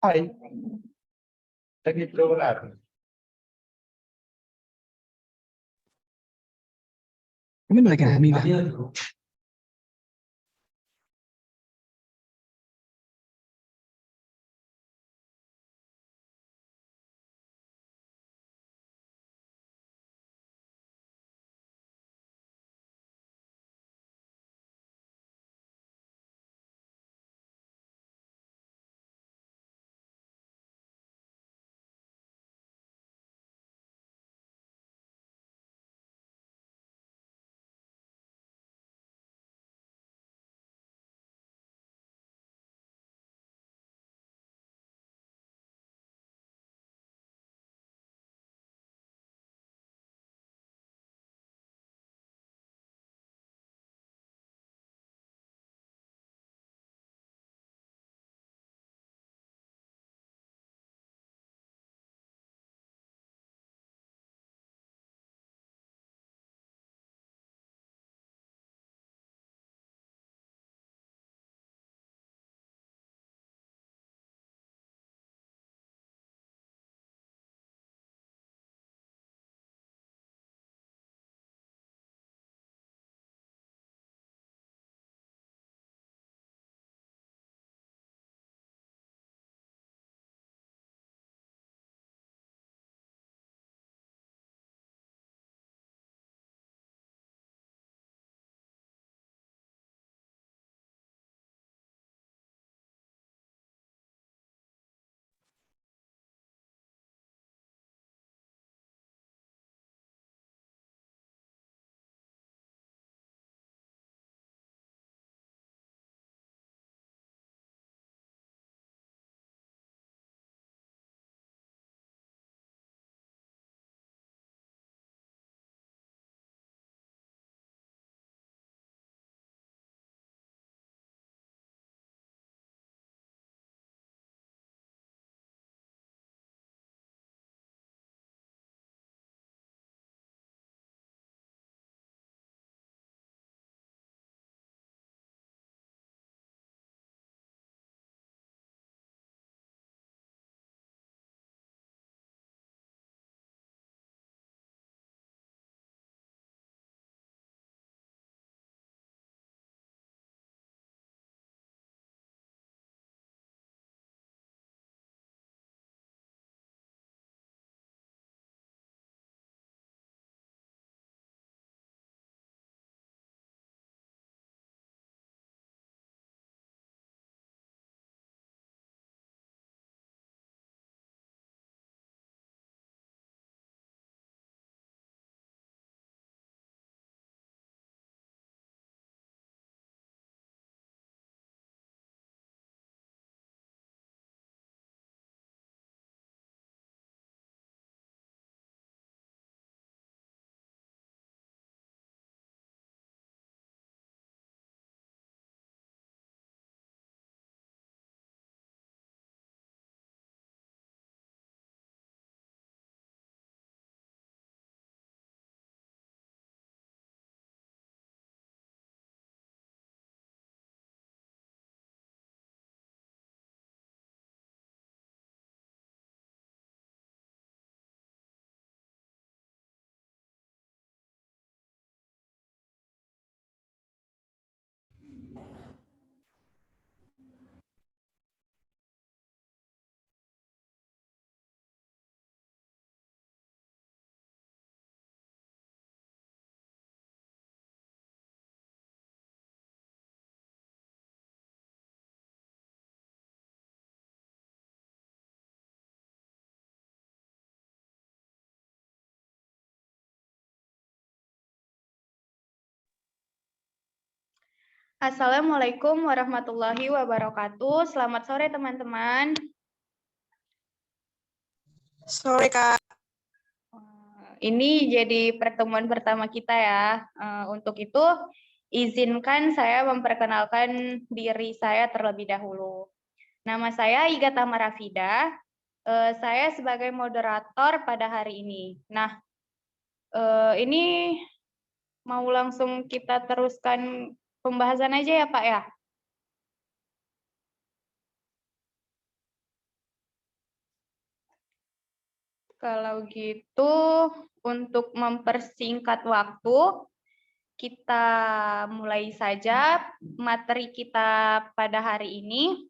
Hai, lagi trovare. Come non è che è amica? Assalamualaikum warahmatullahi wabarakatuh. Selamat sore teman-teman. Sore Kak. Ini jadi pertemuan pertama kita ya. Untuk itu izinkan saya memperkenalkan diri saya terlebih dahulu. Nama saya Iga Tamarafida. Saya sebagai moderator pada hari ini. Nah, ini mau langsung kita teruskan pembahasan aja ya Pak ya. Kalau gitu, untuk mempersingkat waktu, kita mulai saja materi kita pada hari ini.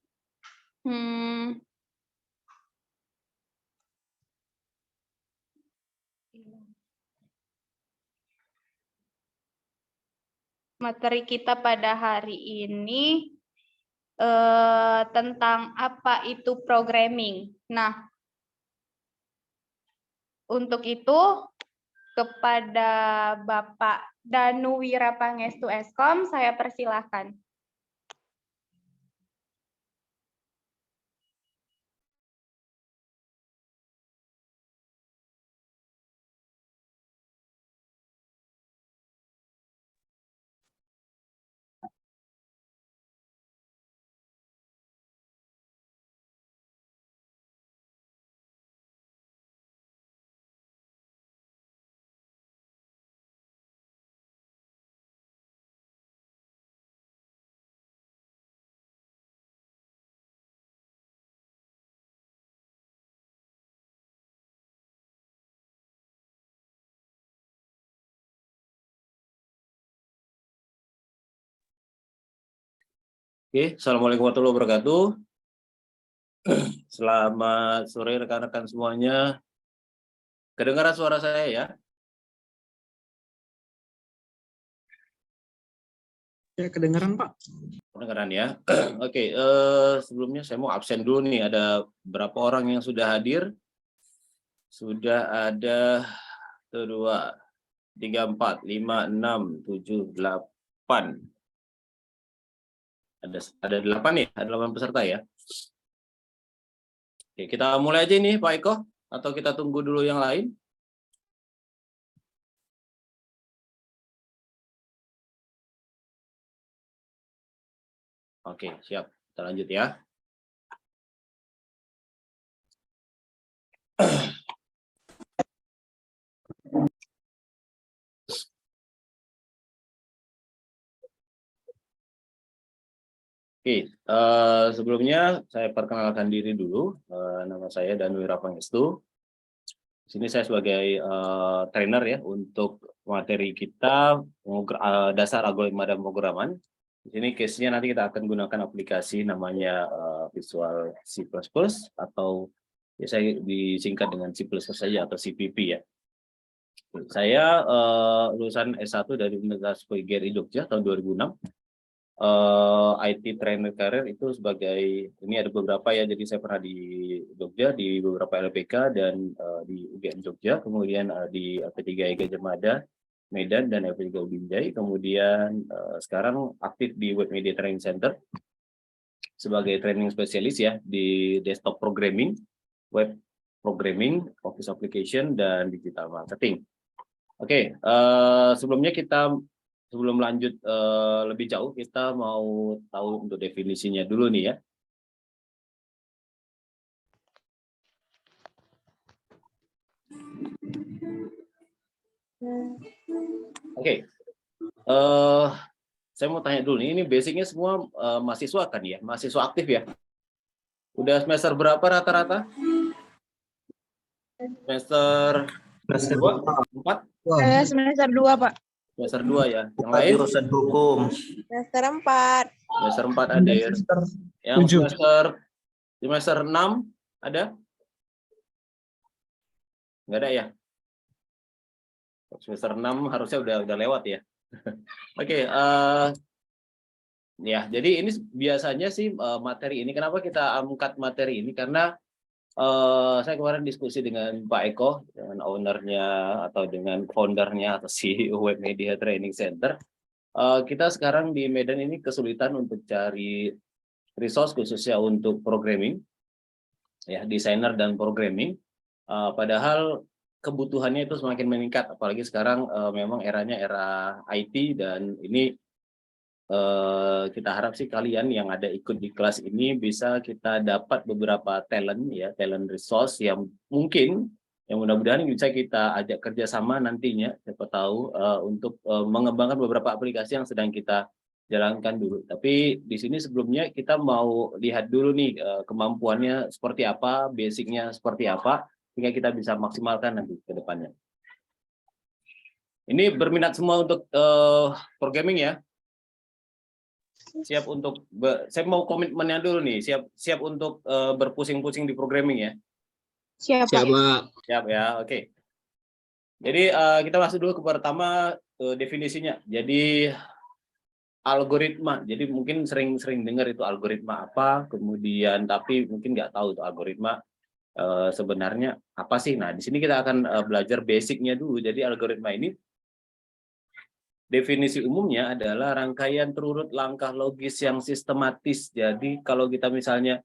Materi kita pada hari ini tentang apa itu programming. Nah, untuk itu kepada Bapak Danu Wirapangestu Eskom, saya persilahkan. Oke, Assalamualaikum warahmatullahi wabarakatuh. Selamat sore rekan-rekan semuanya. Kedengaran suara saya ya? Ya, kedengaran Pak. Kedengaran ya? Oke, sebelumnya saya mau absen dulu nih. Ada berapa orang yang sudah hadir? Sudah ada 2, 3, 4, 5, 6, 7, 8. Ada 8 nih, ada 8 peserta ya. Oke, kita mulai aja nih Pak Eko, atau kita tunggu dulu yang lain? Oke, siap. Kita lanjut ya. Oke, sebelumnya saya perkenalkan diri dulu. Nama saya Danu Wirapangestu. Di sini saya sebagai trainer ya untuk materi kita dasar algoritma dan pemrograman. Di sini case-nya nanti kita akan gunakan aplikasi namanya Visual C++ atau biasanya disingkat dengan C++ saja atau CPP ya. Saya lulusan S1 dari Universitas PGRI Jogja tahun 2006. IT trainer karir itu sebagai, ini ada beberapa ya, jadi saya pernah di Jogja, di beberapa LPK dan di UGM Jogja, kemudian di LP3 Gajah Mada, Medan, dan LP3 Binjai, kemudian sekarang aktif di Web Media Training Center sebagai training spesialis ya di desktop programming, web programming, office application, dan digital marketing. Oke, sebelum lanjut lebih jauh, kita mau tahu untuk definisinya dulu nih ya. Oke, saya mau tanya dulu nih, ini basicnya semua mahasiswa kan ya, mahasiswa aktif ya. Udah semester berapa rata-rata? Semester 2, 4? Saya semester 2, Pak. Semester 2 ya. Yang lain? Jurusan hukum. Semester 4. Semester 4 ada ya. Yang semester 6 ada? Enggak ada ya? Semester 6 harusnya udah lewat ya. Oke, ya, jadi ini biasanya sih materi ini, kenapa kita angkat materi ini, karena saya kemarin diskusi dengan Pak Eko, dengan ownernya atau dengan foundernya atau CEO Web Media Training Center. Kita sekarang di Medan ini kesulitan untuk cari resource khususnya untuk programming, ya, desainer dan programming. Padahal kebutuhannya itu semakin meningkat, apalagi sekarang memang eranya era IT, dan ini kita harap sih kalian yang ada ikut di kelas ini bisa kita dapat beberapa talent ya, talent resource yang mungkin, yang mudah-mudahan bisa kita ajak kerjasama nantinya, siapa tahu untuk mengembangkan beberapa aplikasi yang sedang kita jalankan dulu. Tapi di sini sebelumnya kita mau lihat dulu nih kemampuannya seperti apa, basicnya seperti apa, sehingga kita bisa maksimalkan nanti ke depannya. Ini berminat semua untuk programming ya? Siap untuk, saya mau komitmennya dulu nih, siap untuk berpusing-pusing di programming ya? Siap, Pak. Siap, Pak. Siap ya, oke. Jadi kita masuk dulu ke pertama definisinya. Jadi algoritma. Jadi mungkin sering dengar itu algoritma apa, kemudian tapi mungkin nggak tahu itu algoritma sebenarnya apa sih. Nah, di sini kita akan belajar basicnya dulu. Jadi algoritma ini definisi umumnya adalah rangkaian terurut langkah logis yang sistematis. Jadi kalau kita misalnya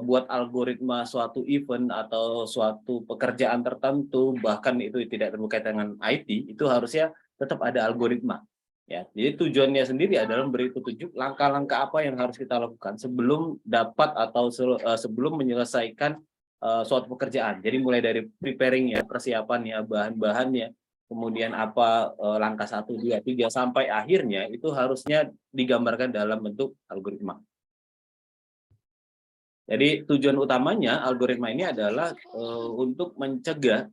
buat algoritma suatu event atau suatu pekerjaan tertentu, bahkan itu tidak berkaitan dengan IT, itu harusnya tetap ada algoritma. Ya, jadi tujuannya sendiri adalah memberi petunjuk langkah-langkah apa yang harus kita lakukan sebelum dapat atau sebelum menyelesaikan suatu pekerjaan. Jadi mulai dari preparing ya, persiapannya, bahan-bahannya, kemudian apa langkah 1, 2, 3 sampai akhirnya itu harusnya digambarkan dalam bentuk algoritma. Jadi tujuan utamanya algoritma ini adalah untuk mencegah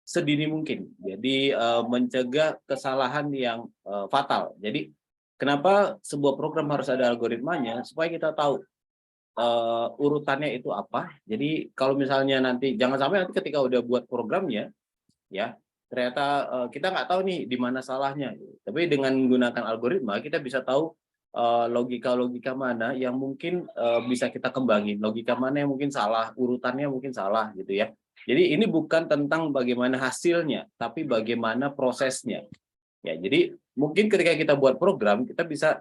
sedini mungkin. Jadi mencegah kesalahan yang fatal. Jadi kenapa sebuah program harus ada algoritmanya? Supaya kita tahu urutannya itu apa. Jadi kalau misalnya nanti, jangan sampai nanti ketika udah buat programnya, ya ternyata kita nggak tahu nih di mana salahnya. Tapi dengan menggunakan algoritma kita bisa tahu logika-logika mana yang mungkin bisa kita kembangin, logika mana yang mungkin salah, urutannya mungkin salah gitu ya. Jadi ini bukan tentang bagaimana hasilnya, tapi bagaimana prosesnya. Ya, jadi mungkin ketika kita buat program, kita bisa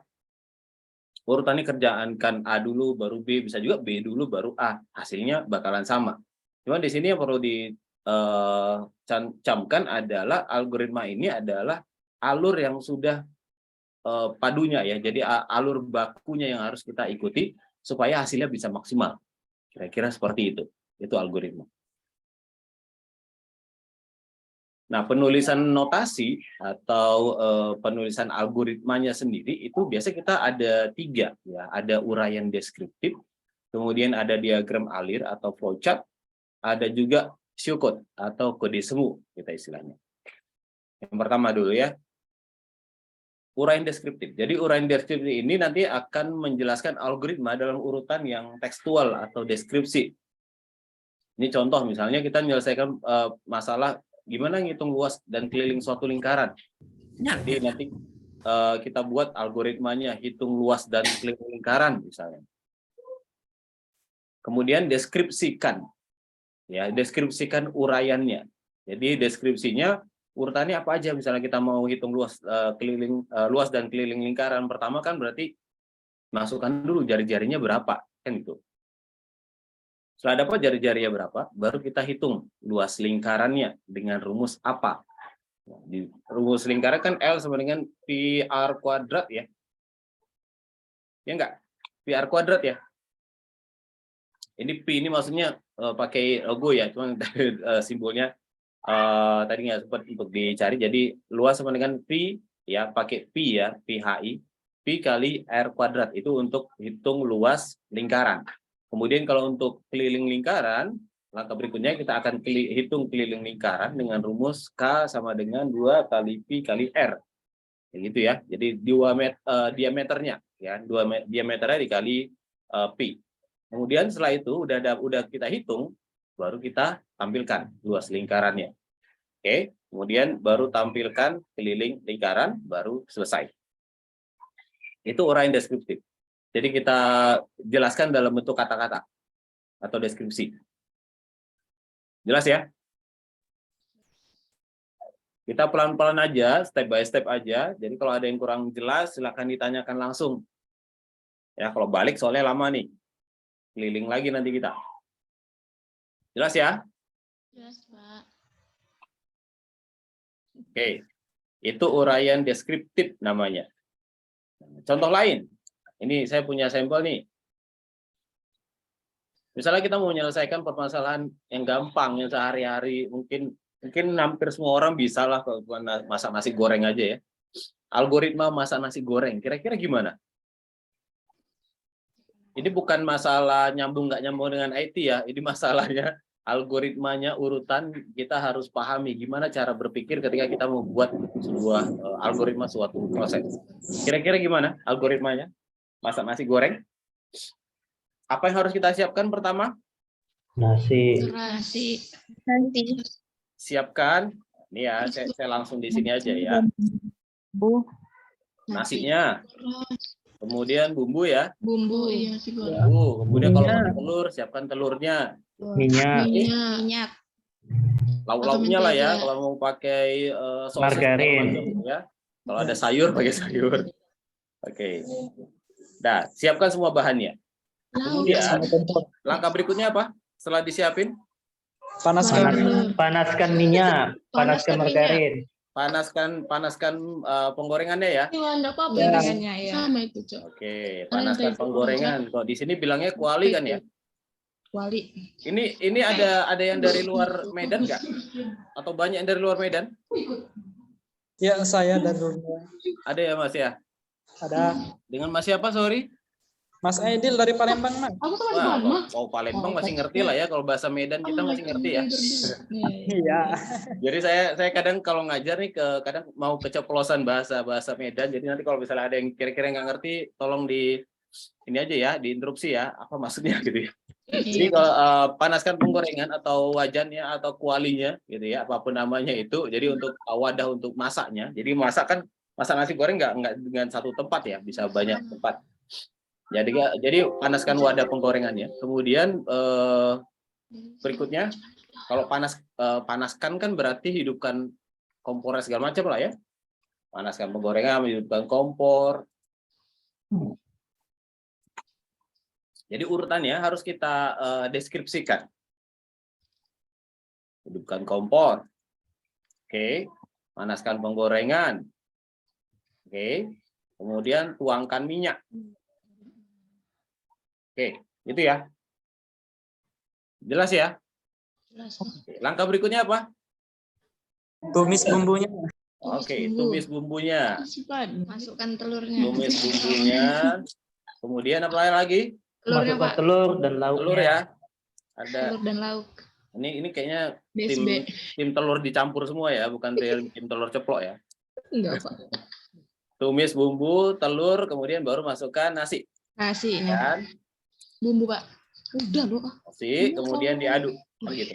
urutannya kerjaankan A dulu, baru B, bisa juga B dulu, baru A. Hasilnya bakalan sama. Cuma di sini yang perlu dicamkan adalah algoritma ini adalah alur yang sudah padunya ya. Jadi alur bakunya yang harus kita ikuti supaya hasilnya bisa maksimal. Kira-kira seperti itu. Itu algoritma. Nah, penulisan notasi atau penulisan algoritmanya sendiri itu biasa kita ada 3 ya, ada uraian deskriptif, kemudian ada diagram alir atau flowchart, ada juga pseudocode atau kode semu kita istilahnya. Yang pertama dulu ya, uraian deskriptif. Jadi uraian deskriptif ini nanti akan menjelaskan algoritma dalam urutan yang tekstual atau deskripsi. Ini contoh misalnya kita menyelesaikan masalah gimana ngitung luas dan keliling suatu lingkaran. Jadi nanti kita buat algoritmanya hitung luas dan keliling lingkaran misalnya. Kemudian deskripsikan, ya deskripsikan uraiannya. Jadi deskripsinya urutannya apa aja. Misalnya kita mau hitung luas luas dan keliling lingkaran, pertama kan berarti masukkan dulu jari-jarinya berapa kan itu. Setelah dapat jari-jarinya berapa, baru kita hitung luas lingkarannya dengan rumus apa. Di rumus lingkaran kan L sama dengan pi R kuadrat ya. Ya enggak? Pi R kuadrat ya. Ini pi ini maksudnya pakai logo ya, cuma simbolnya tadi nggak sempat untuk dicari. Jadi luas sama dengan pi ya, pakai pi ya, pi HI, pi kali R kuadrat itu untuk hitung luas lingkaran. Kemudian kalau untuk keliling lingkaran, langkah berikutnya kita akan hitung keliling lingkaran dengan rumus K sama dengan 2 kali Pi kali R. Gitu ya. Jadi diameternya ya, diameternya dikali Pi. Kemudian setelah itu udah kita hitung, baru kita tampilkan luas lingkarannya. Oke, kemudian baru tampilkan keliling lingkaran, baru selesai. Itu uraian deskriptif. Jadi kita jelaskan dalam bentuk kata-kata atau deskripsi. Jelas ya? Kita pelan-pelan aja, step by step aja. Jadi kalau ada yang kurang jelas, silakan ditanyakan langsung. Ya, kalau balik soalnya lama nih. Keliling lagi nanti kita. Jelas ya? Jelas, Pak. Oke. Itu uraian deskriptif namanya. Contoh lain. Ini saya punya sampel nih. Misalnya kita mau menyelesaikan permasalahan yang gampang, yang sehari-hari, mungkin hampir semua orang bisa lah kalau masak nasi goreng aja ya. Algoritma masak nasi goreng, kira-kira gimana? Ini bukan masalah nyambung nggak nyambung dengan IT ya, ini masalahnya algoritmanya, urutan, kita harus pahami gimana cara berpikir ketika kita membuat sebuah algoritma suatu proses. Kira-kira gimana algoritmanya? Masak nasi goreng. Apa yang harus kita siapkan pertama? Nasi. Siapkan. Ini ya, saya langsung di sini aja ya. Nasinya. Kemudian bumbu ya. Bumbu, iya sih. Kemudian kalau pakai telur, siapkan telurnya. Minyak. Minyak. Lauk-lauknya lah ya, kalau mau pakai sosis Margarin. ya. Kalau ada sayur pakai sayur. Oke. Nah, siapkan semua bahannya. Kemudian langkah berikutnya apa? Setelah disiapin, Panaskan minyak, panaskan margarin. panaskan penggorengannya ya. Enggak apa-apa ya. Sama itu, Cok. Oke, panaskan penggorengan. Kok di sini bilangnya kuali kan ya? Kuali. Ini ada yang dari luar Medan nggak? Atau banyak yang dari luar Medan? Ya, saya dan Runda. Ada ya Mas ya? Ada Dengan Mas siapa, sorry? Mas Aidil dari Palembang, Mas. Aku sama di Wah, Palembang. kalau Palembang masih ngerti lah ya, kalau bahasa Medan kita masih ngerti ya. Iya. Jadi saya kadang kalau ngajar nih kadang mau keceplosan bahasa Medan. Jadi nanti kalau misalnya ada yang kira-kira nggak ngerti, tolong ini aja ya, diinterupsi ya, apa maksudnya gitu ya. Jadi kalau panaskan penggorengan atau wajannya atau kualinya gitu ya, apapun namanya itu. Jadi untuk wadah untuk masaknya. Jadi masak nasi goreng nggak dengan satu tempat ya, bisa banyak tempat. Jadi panaskan wadah penggorengannya. Kemudian berikutnya kalau panaskan kan berarti hidupkan kompor segala macam lah ya. Panaskan penggorengan, hidupkan kompor. Jadi urutannya harus kita deskripsikan. Hidupkan kompor. Oke. Panaskan penggorengan. Oke. Kemudian tuangkan minyak. Oke, itu ya. Jelas ya? Oke, langkah berikutnya apa? Tumis bumbunya. Oke, tumis bumbunya. Masukkan telurnya. Tumis bumbunya. Kemudian apa lagi? Telurnya, Masukkan Pak. telur dan lauknya. Telur ya. Ada. Telur dan lauk. Ini kayaknya BSB. tim telur dicampur semua ya, bukan tim telur ceplok ya. Enggak, Pak. Tumis bumbu, telur, kemudian baru masukkan nasi. Nasi. Kan? Bumbu, Pak. Udah loh, Pak. Nasi, kemudian diaduk. Kan gitu.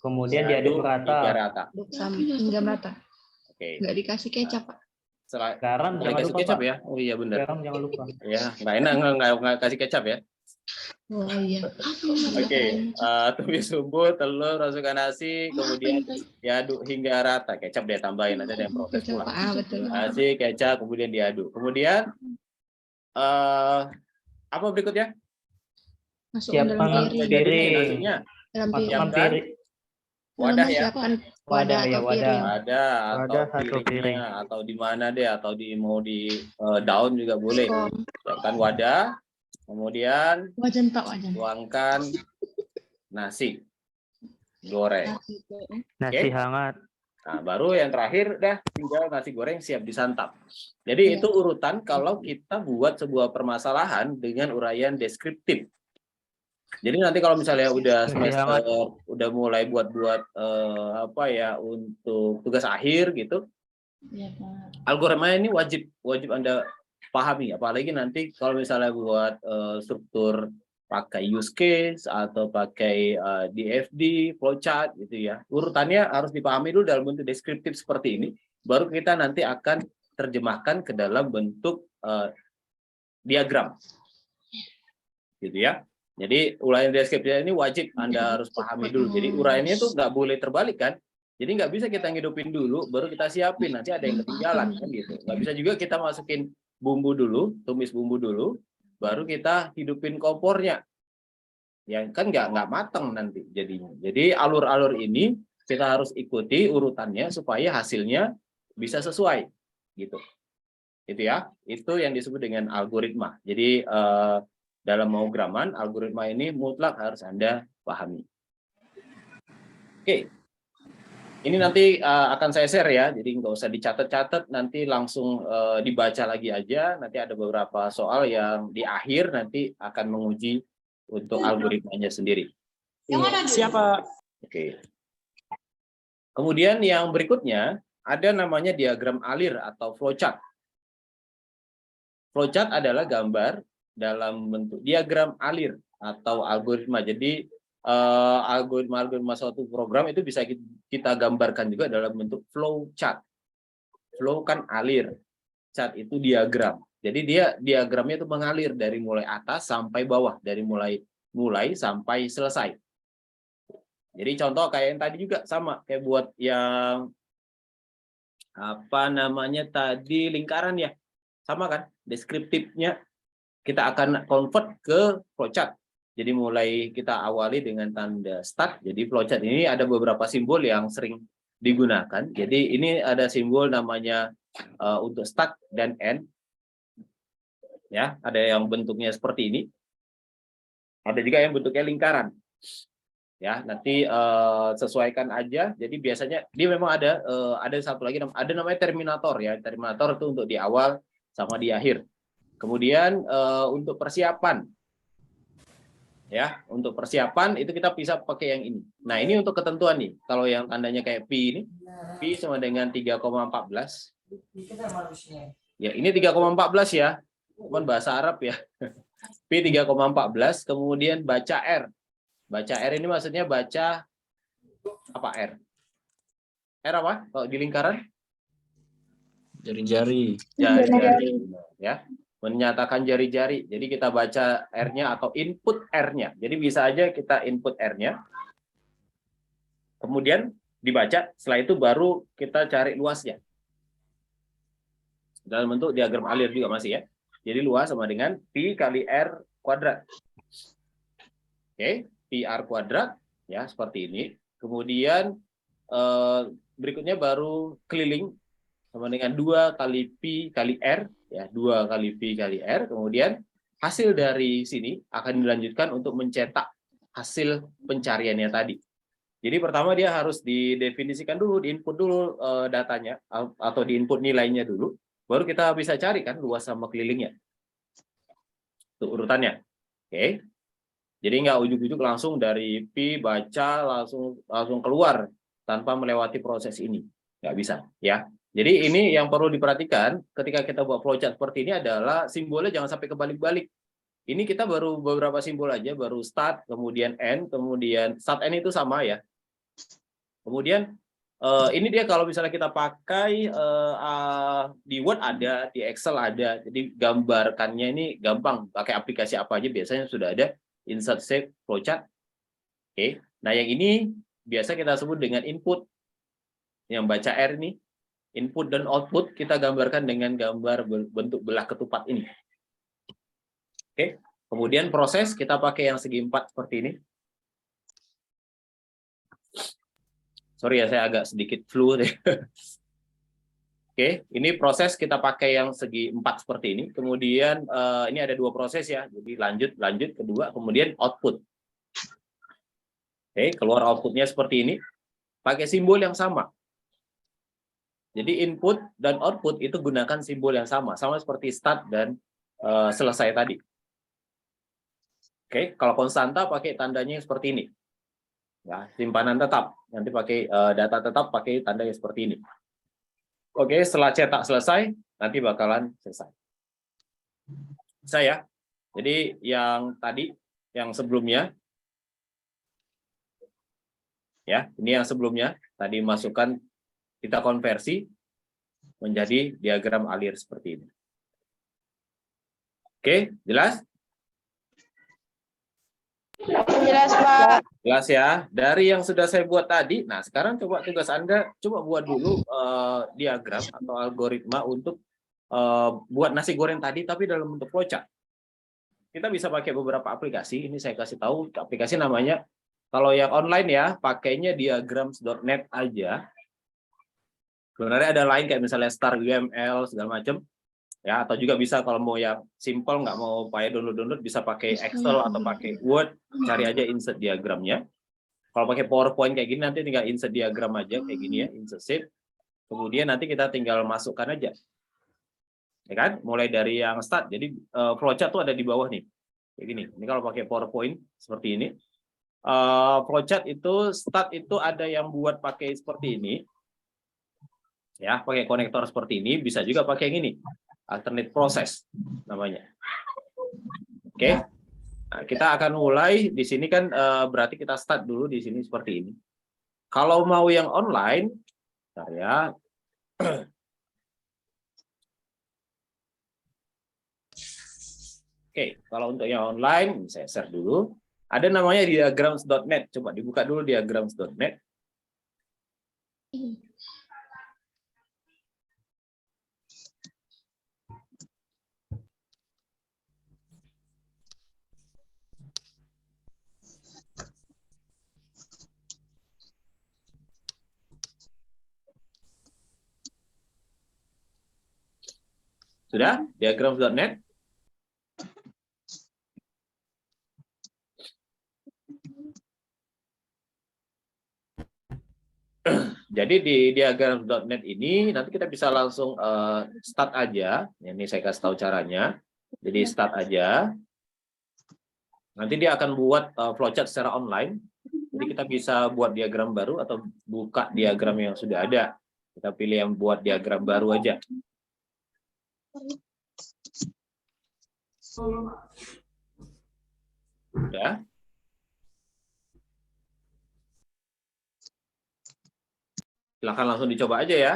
Kemudian diaduk hingga rata. rata. Hingga merata. Oke. Enggak dikasih kecap, Pak. Garam jangan Kasih lupa, kecap Pak. ya. Oh iya benar. Garam jangan lupa. Ya, nggak enak nggak kasih kecap ya. Oh iya. Oke, tumis bumbu, telur, masukkan nasi, kemudian diaduk hingga rata. Kecap dia tambahin, nanti ada yang protes Kecap, pula. Pak. Betul. Nasi, kecap, kemudian diaduk. Kemudian apa berikutnya? Masukkan dalam Siapkan piring. piring. Nasinya. Dalam piring. Siapkan Siapkan piring. wadah ya. Siapkan Wadah ya, atau wadah. piring. Ada atau Wadah atau piringnya piring. atau di mana deh atau mau di daun juga boleh. Kom. Siapkan wadah, kemudian Wajan, Pak, wajan. tuangkan nasi goreng. Nasi hangat. Nah, baru yang terakhir dah tinggal nasi goreng siap disantap. Jadi itu urutan kalau kita buat sebuah permasalahan dengan uraian deskriptif. Jadi nanti kalau misalnya udah semester udah mulai buat apa ya untuk tugas akhir gitu, Iya, Pak. algoritma ini wajib Anda pahami, apalagi nanti kalau misalnya buat struktur pakai use case atau pakai DFD, flowchart gitu ya. Urutannya harus dipahami dulu dalam bentuk deskriptif seperti ini, baru kita nanti akan terjemahkan ke dalam bentuk diagram. Gitu ya. Jadi uraian deskriptif ini wajib Anda harus pahami dulu. Jadi uraiannya itu nggak boleh terbalik kan. Jadi nggak bisa kita ngidupin dulu, baru kita siapin. Nanti ada yang ketinggalan kan gitu. Nggak bisa juga kita masukin bumbu dulu, tumis bumbu dulu, baru kita hidupin kompornya. Yang kan nggak matang nanti jadinya. Jadi alur-alur ini kita harus ikuti urutannya supaya hasilnya bisa sesuai gitu. Itu ya. Itu yang disebut dengan algoritma. Jadi dalam pemrograman, algoritma ini mutlak harus Anda pahami. Oke. Ini nanti akan saya share ya, jadi nggak usah dicatat-catat, nanti langsung dibaca lagi aja. Nanti ada beberapa soal yang di akhir nanti akan menguji untuk algoritmanya sendiri. Siapa? Oke. Kemudian yang berikutnya ada namanya diagram alir atau flowchart. Flowchart adalah gambar dalam bentuk diagram alir atau algoritma. Jadi algoritma suatu program itu bisa kita gambarkan juga dalam bentuk flowchart. Flow kan alir, chart itu diagram. Jadi dia diagramnya itu mengalir dari mulai atas sampai bawah, dari mulai sampai selesai. Jadi contoh kayak yang tadi juga sama, kayak buat yang apa namanya tadi lingkaran ya, sama kan? Deskriptifnya kita akan convert ke flowchart. Jadi mulai kita awali dengan tanda start. Jadi flowchart ini ada beberapa simbol yang sering digunakan. Jadi ini ada simbol namanya untuk start dan end. Ya, ada yang bentuknya seperti ini. Ada juga yang bentuknya lingkaran. Ya, nanti sesuaikan aja. Jadi biasanya dia memang ada satu lagi ada namanya terminator ya. Terminator itu untuk di awal sama di akhir. Kemudian untuk persiapan. Ya, untuk persiapan itu kita bisa pakai yang ini. Nah, ini untuk ketentuan nih. Kalau yang tandanya kayak pi ini, pi sama dengan 3,14. Ya, ini 3,14 ya. Cuman bahasa Arab ya. Pi 3,14, kemudian baca R. Baca R ini maksudnya baca apa R? R apa? Kalau di lingkaran? Jari-jari. Jari-jari. Ya, menyatakan jari-jari. Jadi kita baca R-nya atau input R-nya. Jadi bisa aja kita input R-nya. Kemudian dibaca, setelah itu baru kita cari luasnya. Dalam bentuk diagram alir juga masih ya. Jadi luas sama dengan pi kali R kuadrat. Oke. Pi R kuadrat ya seperti ini. Kemudian berikutnya baru keliling sama dengan 2 kali pi kali R ya, 2 kali pi kali R. Kemudian hasil dari sini akan dilanjutkan untuk mencetak hasil pencariannya tadi. Jadi pertama dia harus didefinisikan dulu, diinput dulu datanya atau diinput nilainya dulu, baru kita bisa cari kan luas sama kelilingnya. Itu urutannya. Oke. Jadi nggak ujuk-ujuk langsung dari pi baca langsung keluar tanpa melewati proses ini, nggak bisa ya. Jadi ini yang perlu diperhatikan ketika kita buat flowchart seperti ini adalah simbolnya jangan sampai kebalik-balik. Ini kita baru beberapa simbol aja, baru start, kemudian end, kemudian start end itu sama ya. Kemudian ini dia kalau misalnya kita pakai di Word ada, di Excel ada, jadi gambarkannya ini gampang, pakai aplikasi apa aja biasanya sudah ada. Insert save flowchart. Oke. Nah, yang ini biasa kita sebut dengan input. Yang baca R ini, input dan output kita gambarkan dengan gambar bentuk belah ketupat ini. Oke. Kemudian proses kita pakai yang segi 4 seperti ini. Sorry ya, saya agak sedikit flu deh. Oke, ini proses kita pakai yang segi 4 seperti ini. Kemudian ini ada 2 proses ya. Jadi lanjut, kedua, kemudian output. Oke, keluar outputnya seperti ini. Pakai simbol yang sama. Jadi input dan output itu gunakan simbol yang sama. Sama seperti start dan selesai tadi. Oke, kalau konstanta pakai tandanya seperti ini. Ya, simpanan tetap. Nanti pakai data tetap pakai tandanya seperti ini. Oke, setelah cetak selesai, nanti bakalan selesai. Saya, jadi yang tadi, yang sebelumnya, ya, ini yang sebelumnya, tadi masukkan, kita konversi menjadi diagram alir seperti ini. Oke, jelas? Jelas, Pak. Jelas ya. Dari yang sudah saya buat tadi, nah sekarang coba tugas Anda coba buat dulu diagram atau algoritma untuk buat nasi goreng tadi tapi dalam bentuk flowchart. Kita bisa pakai beberapa aplikasi. Ini saya kasih tahu aplikasi namanya, kalau yang online ya pakainya diagrams.net aja. Sebenarnya ada lain kayak misalnya Star UML segala macam. Ya, atau juga bisa kalau mau yang simple nggak mau payah download bisa pakai Excel atau pakai Word, cari aja insert diagramnya. Kalau pakai PowerPoint kayak gini nanti tinggal insert diagram aja kayak gini ya, insert save. Kemudian nanti kita tinggal masukkan aja. Ya kan? Mulai dari yang start. Jadi flowchart tuh ada di bawah nih. Kayak gini. Ini kalau pakai PowerPoint seperti ini. flowchart itu start itu ada yang buat pakai seperti ini. Ya, pakai konektor seperti ini, bisa juga pakai yang ini. Alternate process namanya. Oke. Nah, kita akan mulai di sini kan berarti kita start dulu di sini seperti ini. Kalau mau yang online, bentar ya. Oke, kalau untuk yang online, saya share dulu. Ada namanya diagrams.net. Coba dibuka dulu diagrams.net. Sudah? Diagrams.net. Jadi di diagram.net ini nanti kita bisa langsung start aja. Ini saya kasih tahu caranya. Jadi start aja. Nanti dia akan buat flowchart secara online. Jadi kita bisa buat diagram baru atau buka diagram yang sudah ada. Kita pilih yang buat diagram baru aja. Sudah. Silahkan langsung dicoba aja ya.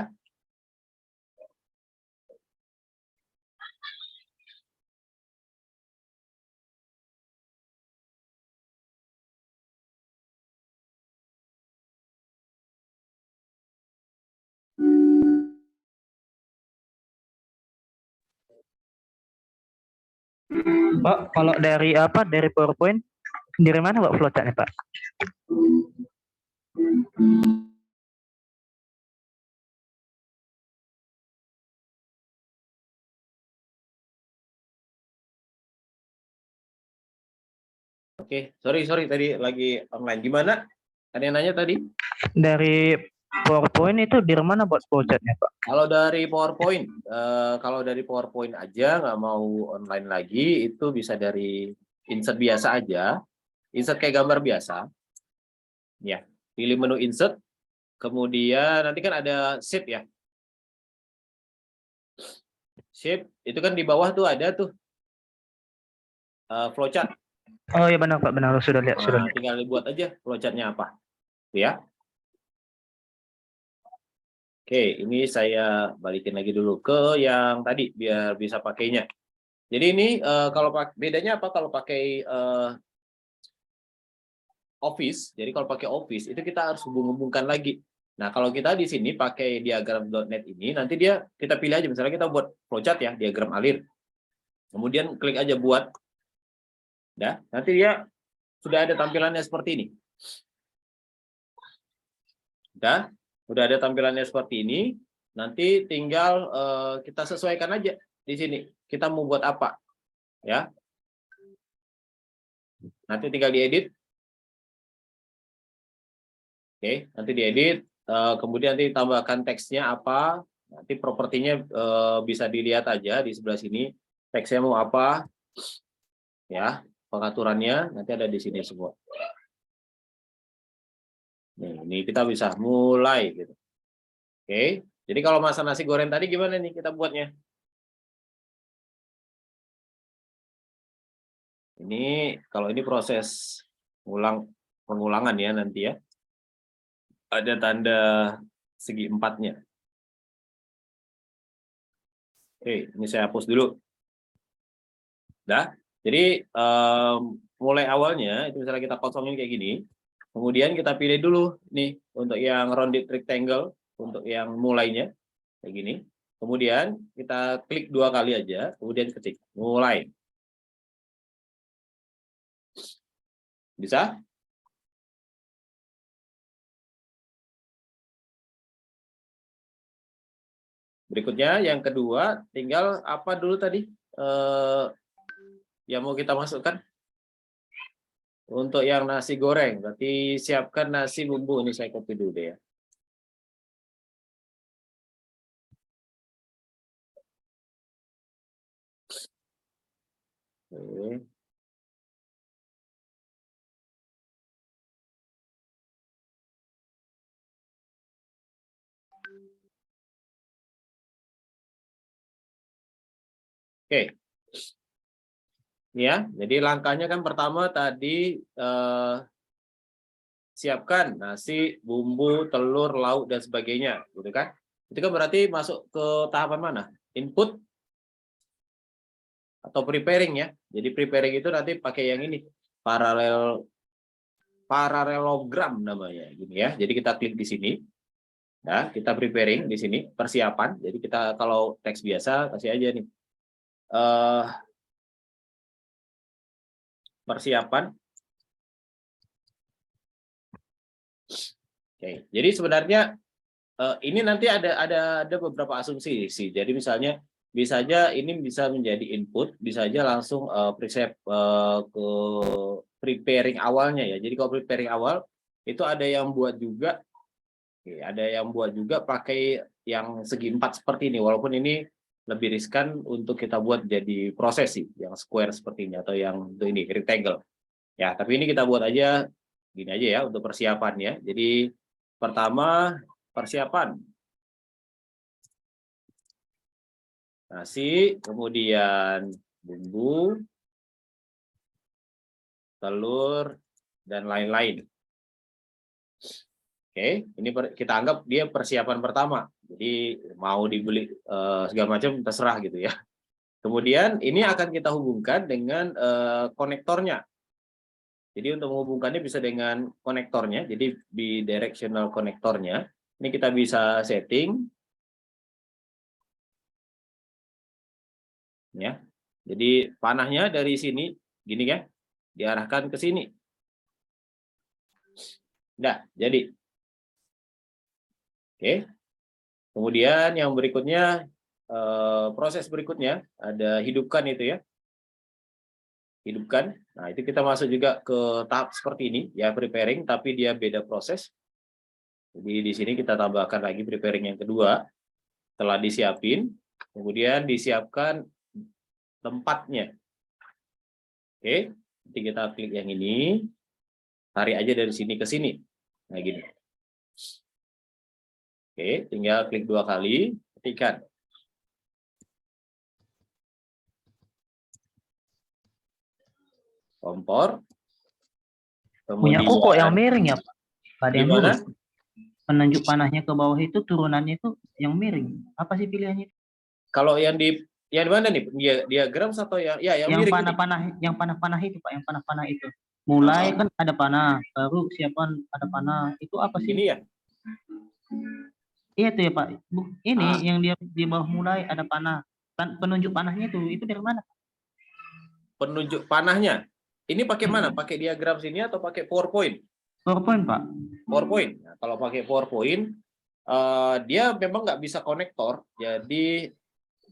Pak, kalau dari apa? Dari PowerPoint, dari mana Pak flowchartnya Pak? Oke, sorry tadi lagi online. Gimana? Ada yang nanya tadi? Dari PowerPoint itu dari mana buat flowchartnya Pak? Kalau dari PowerPoint aja nggak mau online lagi, itu bisa dari insert biasa aja, insert kayak gambar biasa. Ya, pilih menu insert, kemudian nanti kan ada shape ya. Shape itu kan di bawah tuh ada tuh flowchart. Oh iya benar Pak, benar sudah lihat, sudah Nah, lihat. tinggal dibuat aja flowchartnya apa, ya. Oke, ini saya balikin lagi dulu ke yang tadi biar bisa pakainya. Jadi ini kalau bedanya apa kalau pakai Office? Jadi kalau pakai Office itu kita harus hubung-hubungkan lagi. Nah, kalau kita di sini pakai diagram.net ini, nanti kita pilih aja misalnya kita buat flowchart ya, diagram alir. Kemudian klik aja buat. Nah, nanti dia sudah ada tampilannya seperti ini. Udah ada tampilannya seperti ini. Nanti tinggal kita sesuaikan aja di sini. Kita mau buat apa, ya? Nanti tinggal diedit. Oke, nanti diedit. Kemudian nanti tambahkan teksnya apa. Nanti propertinya bisa dilihat aja di sebelah sini. Teksnya mau apa, ya? Pengaturannya nanti ada di sini semua. Nih, ini kita bisa mulai gitu. Oke, jadi kalau masak nasi goreng tadi gimana nih kita buatnya? Ini kalau ini proses pengulangan ya nanti ya. Ada tanda segi empatnya. Oke, ini saya hapus dulu. Dah. Jadi mulai awalnya itu misalnya kita kosongin kayak gini. Kemudian kita pilih dulu nih untuk yang rounded rectangle untuk yang mulainya kayak gini. Kemudian kita klik 2 kali aja, kemudian ketik mulai. Bisa? Berikutnya yang kedua, tinggal apa dulu tadi yang mau kita masukkan? Untuk yang nasi goreng, berarti siapkan nasi bumbu. Ini saya copy dulu deh ya. Oke. Oke. Ya, jadi langkahnya kan pertama tadi siapkan nasi, bumbu, telur, lauk dan sebagainya, gitu kan? Itu kan berarti masuk ke tahapan mana? Input atau preparing ya. Jadi preparing itu nanti pakai yang ini, paralelogram namanya, gini ya. Jadi kita klik di sini. Nah, kita preparing di sini, persiapan. Jadi kita kalau teks biasa kasih aja nih. Persiapan. Oke. Jadi sebenarnya ini nanti ada beberapa asumsi sih. Jadi misalnya bisa aja ini bisa menjadi input, bisa aja langsung preset ke preparing awalnya ya. Jadi kalau preparing awal itu ada yang buat juga, ada yang buat juga pakai yang segi 4 seperti ini. Walaupun ini lebih riskan untuk kita buat jadi proses sih, yang square seperti ini atau yang untuk ini rectangle. Ya, tapi ini kita buat aja gini aja ya untuk persiapannya. Jadi pertama persiapan nasi, kemudian bumbu, telur, dan lain-lain. Oke, ini kita anggap dia persiapan pertama. Jadi mau dibeli segala macam terserah gitu ya. Kemudian ini akan kita hubungkan dengan konektornya. Jadi untuk menghubungkannya bisa dengan konektornya. Jadi bidirectional konektornya. Ini kita bisa setting. Ya. Jadi panahnya dari sini gini ya, diarahkan ke sini. Nah, jadi oke. Kemudian yang berikutnya proses berikutnya ada hidupkan itu ya. Hidupkan. Nah, itu kita masuk juga ke tahap seperti ini ya, preparing tapi dia beda proses. Jadi di sini kita tambahkan lagi preparing yang kedua. Setelah disiapin, kemudian disiapkan tempatnya. Oke, nanti kita klik yang ini, tarik aja dari sini ke sini. Nah, gini. Oke, tinggal klik 2 kali, ketikkan. Kompor. Punya aku kok yang miring ya, Pak. Ada yang Gimana? lurus. Penunjuk panahnya ke bawah itu turunannya itu yang miring. Apa sih pilihannya? Kalau yang di mana nih? Diagram atau yang Yang miring ini? panah-panah, yang panah-panah itu, Pak, yang panah-panah itu. Mulai kan ada panah, baru siapan ada panah. Itu apa sih? Ini ya. Iya tuh ya, Pak. Ini Ah. yang dia di bawah mulai ada panah. Penunjuk panahnya itu dari mana? Penunjuk panahnya. Ini pakai mana? Pakai diagram sini atau pakai PowerPoint? PowerPoint, Pak. PowerPoint. Nah, kalau pakai PowerPoint, dia memang nggak bisa konektor. Jadi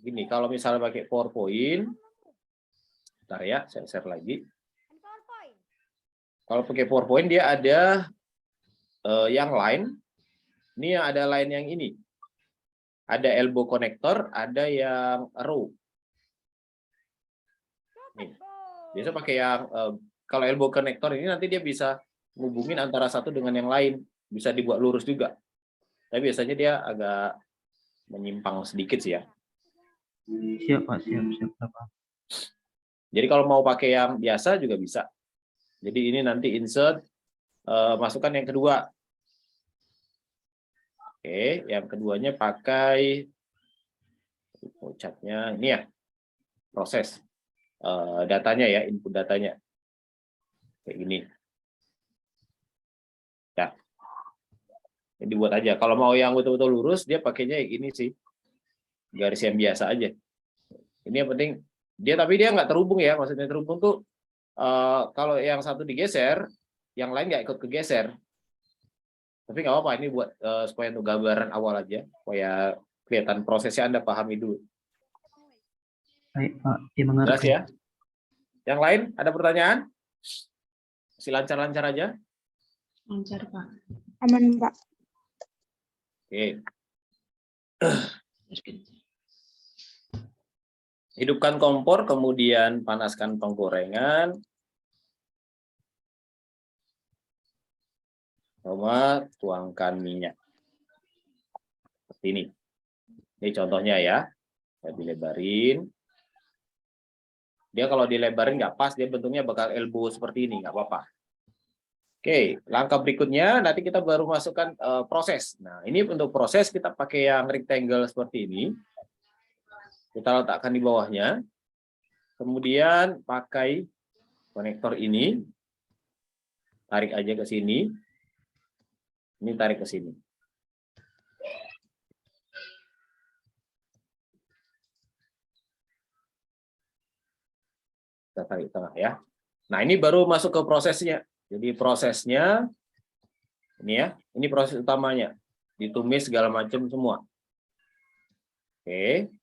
gini, kalau misalnya pakai PowerPoint, bentar ya, saya share lagi. Kalau pakai PowerPoint dia ada yang line. Ini yang ada line yang ini. Ada elbow connector, ada yang row. Nih. Biasa pakai yang kalau elbow connector ini nanti dia bisa menghubungin antara satu dengan yang lain, bisa dibuat lurus juga. Tapi biasanya dia agak menyimpang sedikit sih ya. Siap, Pak. Siap, Pak. Jadi kalau mau pakai yang biasa juga bisa. Jadi ini nanti insert, masukkan yang kedua. Oke, yang keduanya pakai catnya ini ya, proses datanya ya, input datanya. Kayak gini. Ya. Ini dibuat aja. Kalau mau yang betul-betul lurus, dia pakainya yang ini sih. Garis yang biasa aja. Ini yang penting, tapi dia nggak terhubung ya. Maksudnya terhubung tuh, kalau yang satu digeser, yang lain nggak ikut kegeser. Tapi nggak apa-apa, ini buat supaya untuk gambaran awal aja, supaya kelihatan prosesnya Anda pahami dulu. Baik, Pak. Dimengerti. Jelas ya? Yang lain, ada pertanyaan? Masih lancar-lancar aja? Lancar, Pak. Aman, Pak. Oke. Hidupkan kompor, kemudian panaskan penggorengan. Sama tuangkan minyak. Seperti ini. Ini contohnya ya. Saya dilebarin. Dia kalau dilebarin nggak pas, dia bentuknya bakal elbow seperti ini, nggak apa-apa. Oke, langkah berikutnya nanti kita baru masukkan proses. Nah, ini untuk proses kita pakai yang rectangle seperti ini. Kita letakkan di bawahnya. Kemudian pakai konektor ini. Tarik aja ke sini. Ini tarik ke sini. Kita tarik tengah ya. Nah, ini baru masuk ke prosesnya. Jadi prosesnya ini ya, ini proses utamanya. Ditumis segala macam semua. Oke.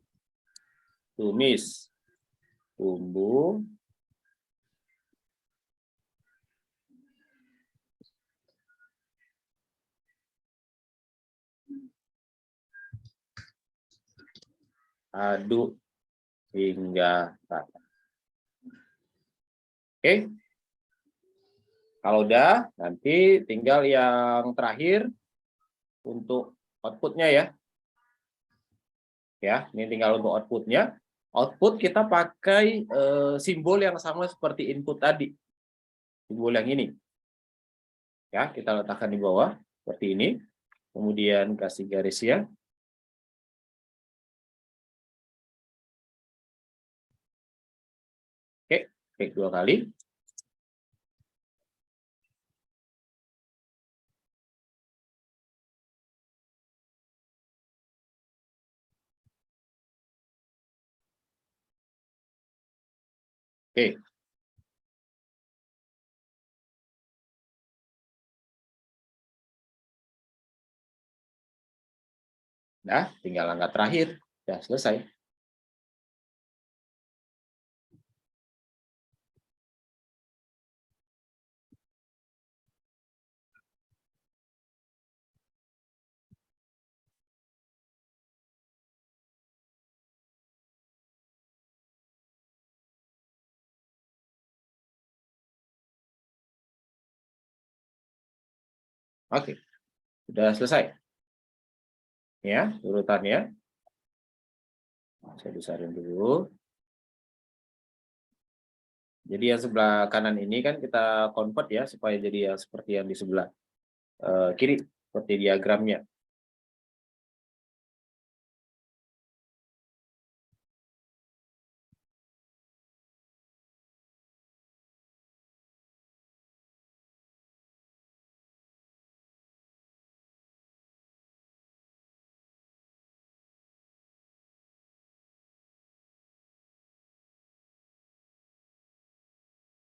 Tumis bumbu. Aduk hingga rata. Oke. Kalau udah, nanti tinggal yang terakhir untuk outputnya ya. Ya, ini tinggal untuk outputnya. Output kita pakai simbol yang sama seperti input tadi. Simbol yang ini. Ya, kita letakkan di bawah seperti ini. Kemudian kasih garis ya. Oke, klik 2 kali. Oke. Nah, tinggal langkah terakhir. Sudah selesai. Oke, sudah selesai. Ya, urutannya. Saya besarin dulu. Jadi yang sebelah kanan ini kan kita convert ya supaya jadi yang seperti yang di sebelah kiri seperti diagramnya.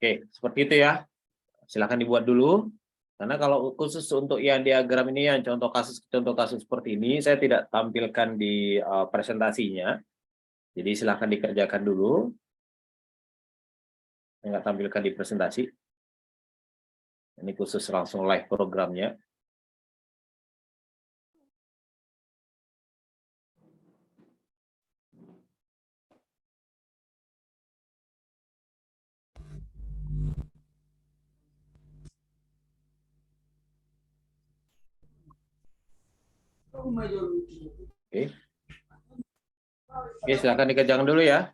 Oke, seperti itu ya. Silahkan dibuat dulu. Karena kalau khusus untuk yang diagram ini yang contoh kasus seperti ini saya tidak tampilkan di presentasinya. Jadi silahkan dikerjakan dulu. Saya nggak tampilkan di presentasi. Ini khusus langsung live programnya. Oke. Oke, silahkan dikerjakan dulu ya.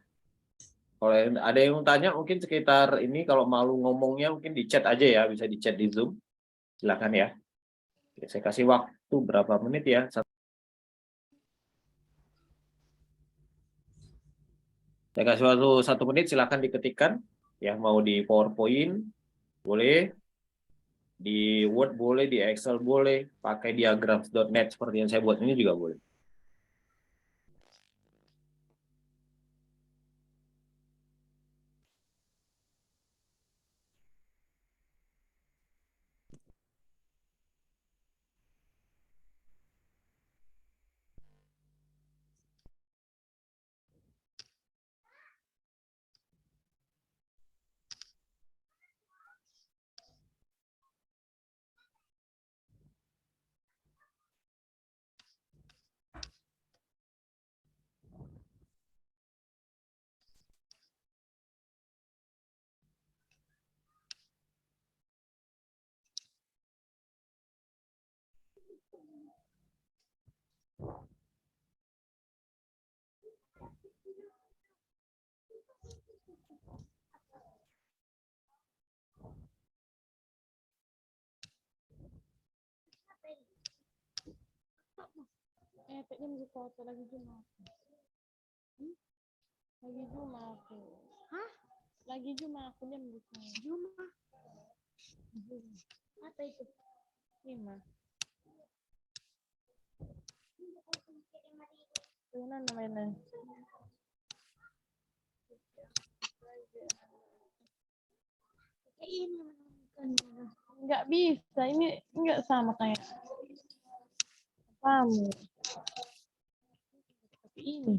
Kalau ada yang mau tanya mungkin sekitar ini kalau malu ngomongnya mungkin di chat aja ya, bisa di chat di Zoom. Silahkan ya. Oke, saya kasih waktu berapa menit ya. Saya kasih waktu 1 menit, silahkan diketikkan. Ya, mau di PowerPoint, boleh. Di Word boleh, di Excel boleh. Pakai diagrams.net seperti yang saya buat ini juga boleh. Teknya mesti foto lagi Juma. Lagi Juma aku. Hah? Lagi Juma aku dia buka. Juma. Apa itu? 5. Mana namanya? Nggak bisa, ini nggak sama kayak kamu. Tapi ini.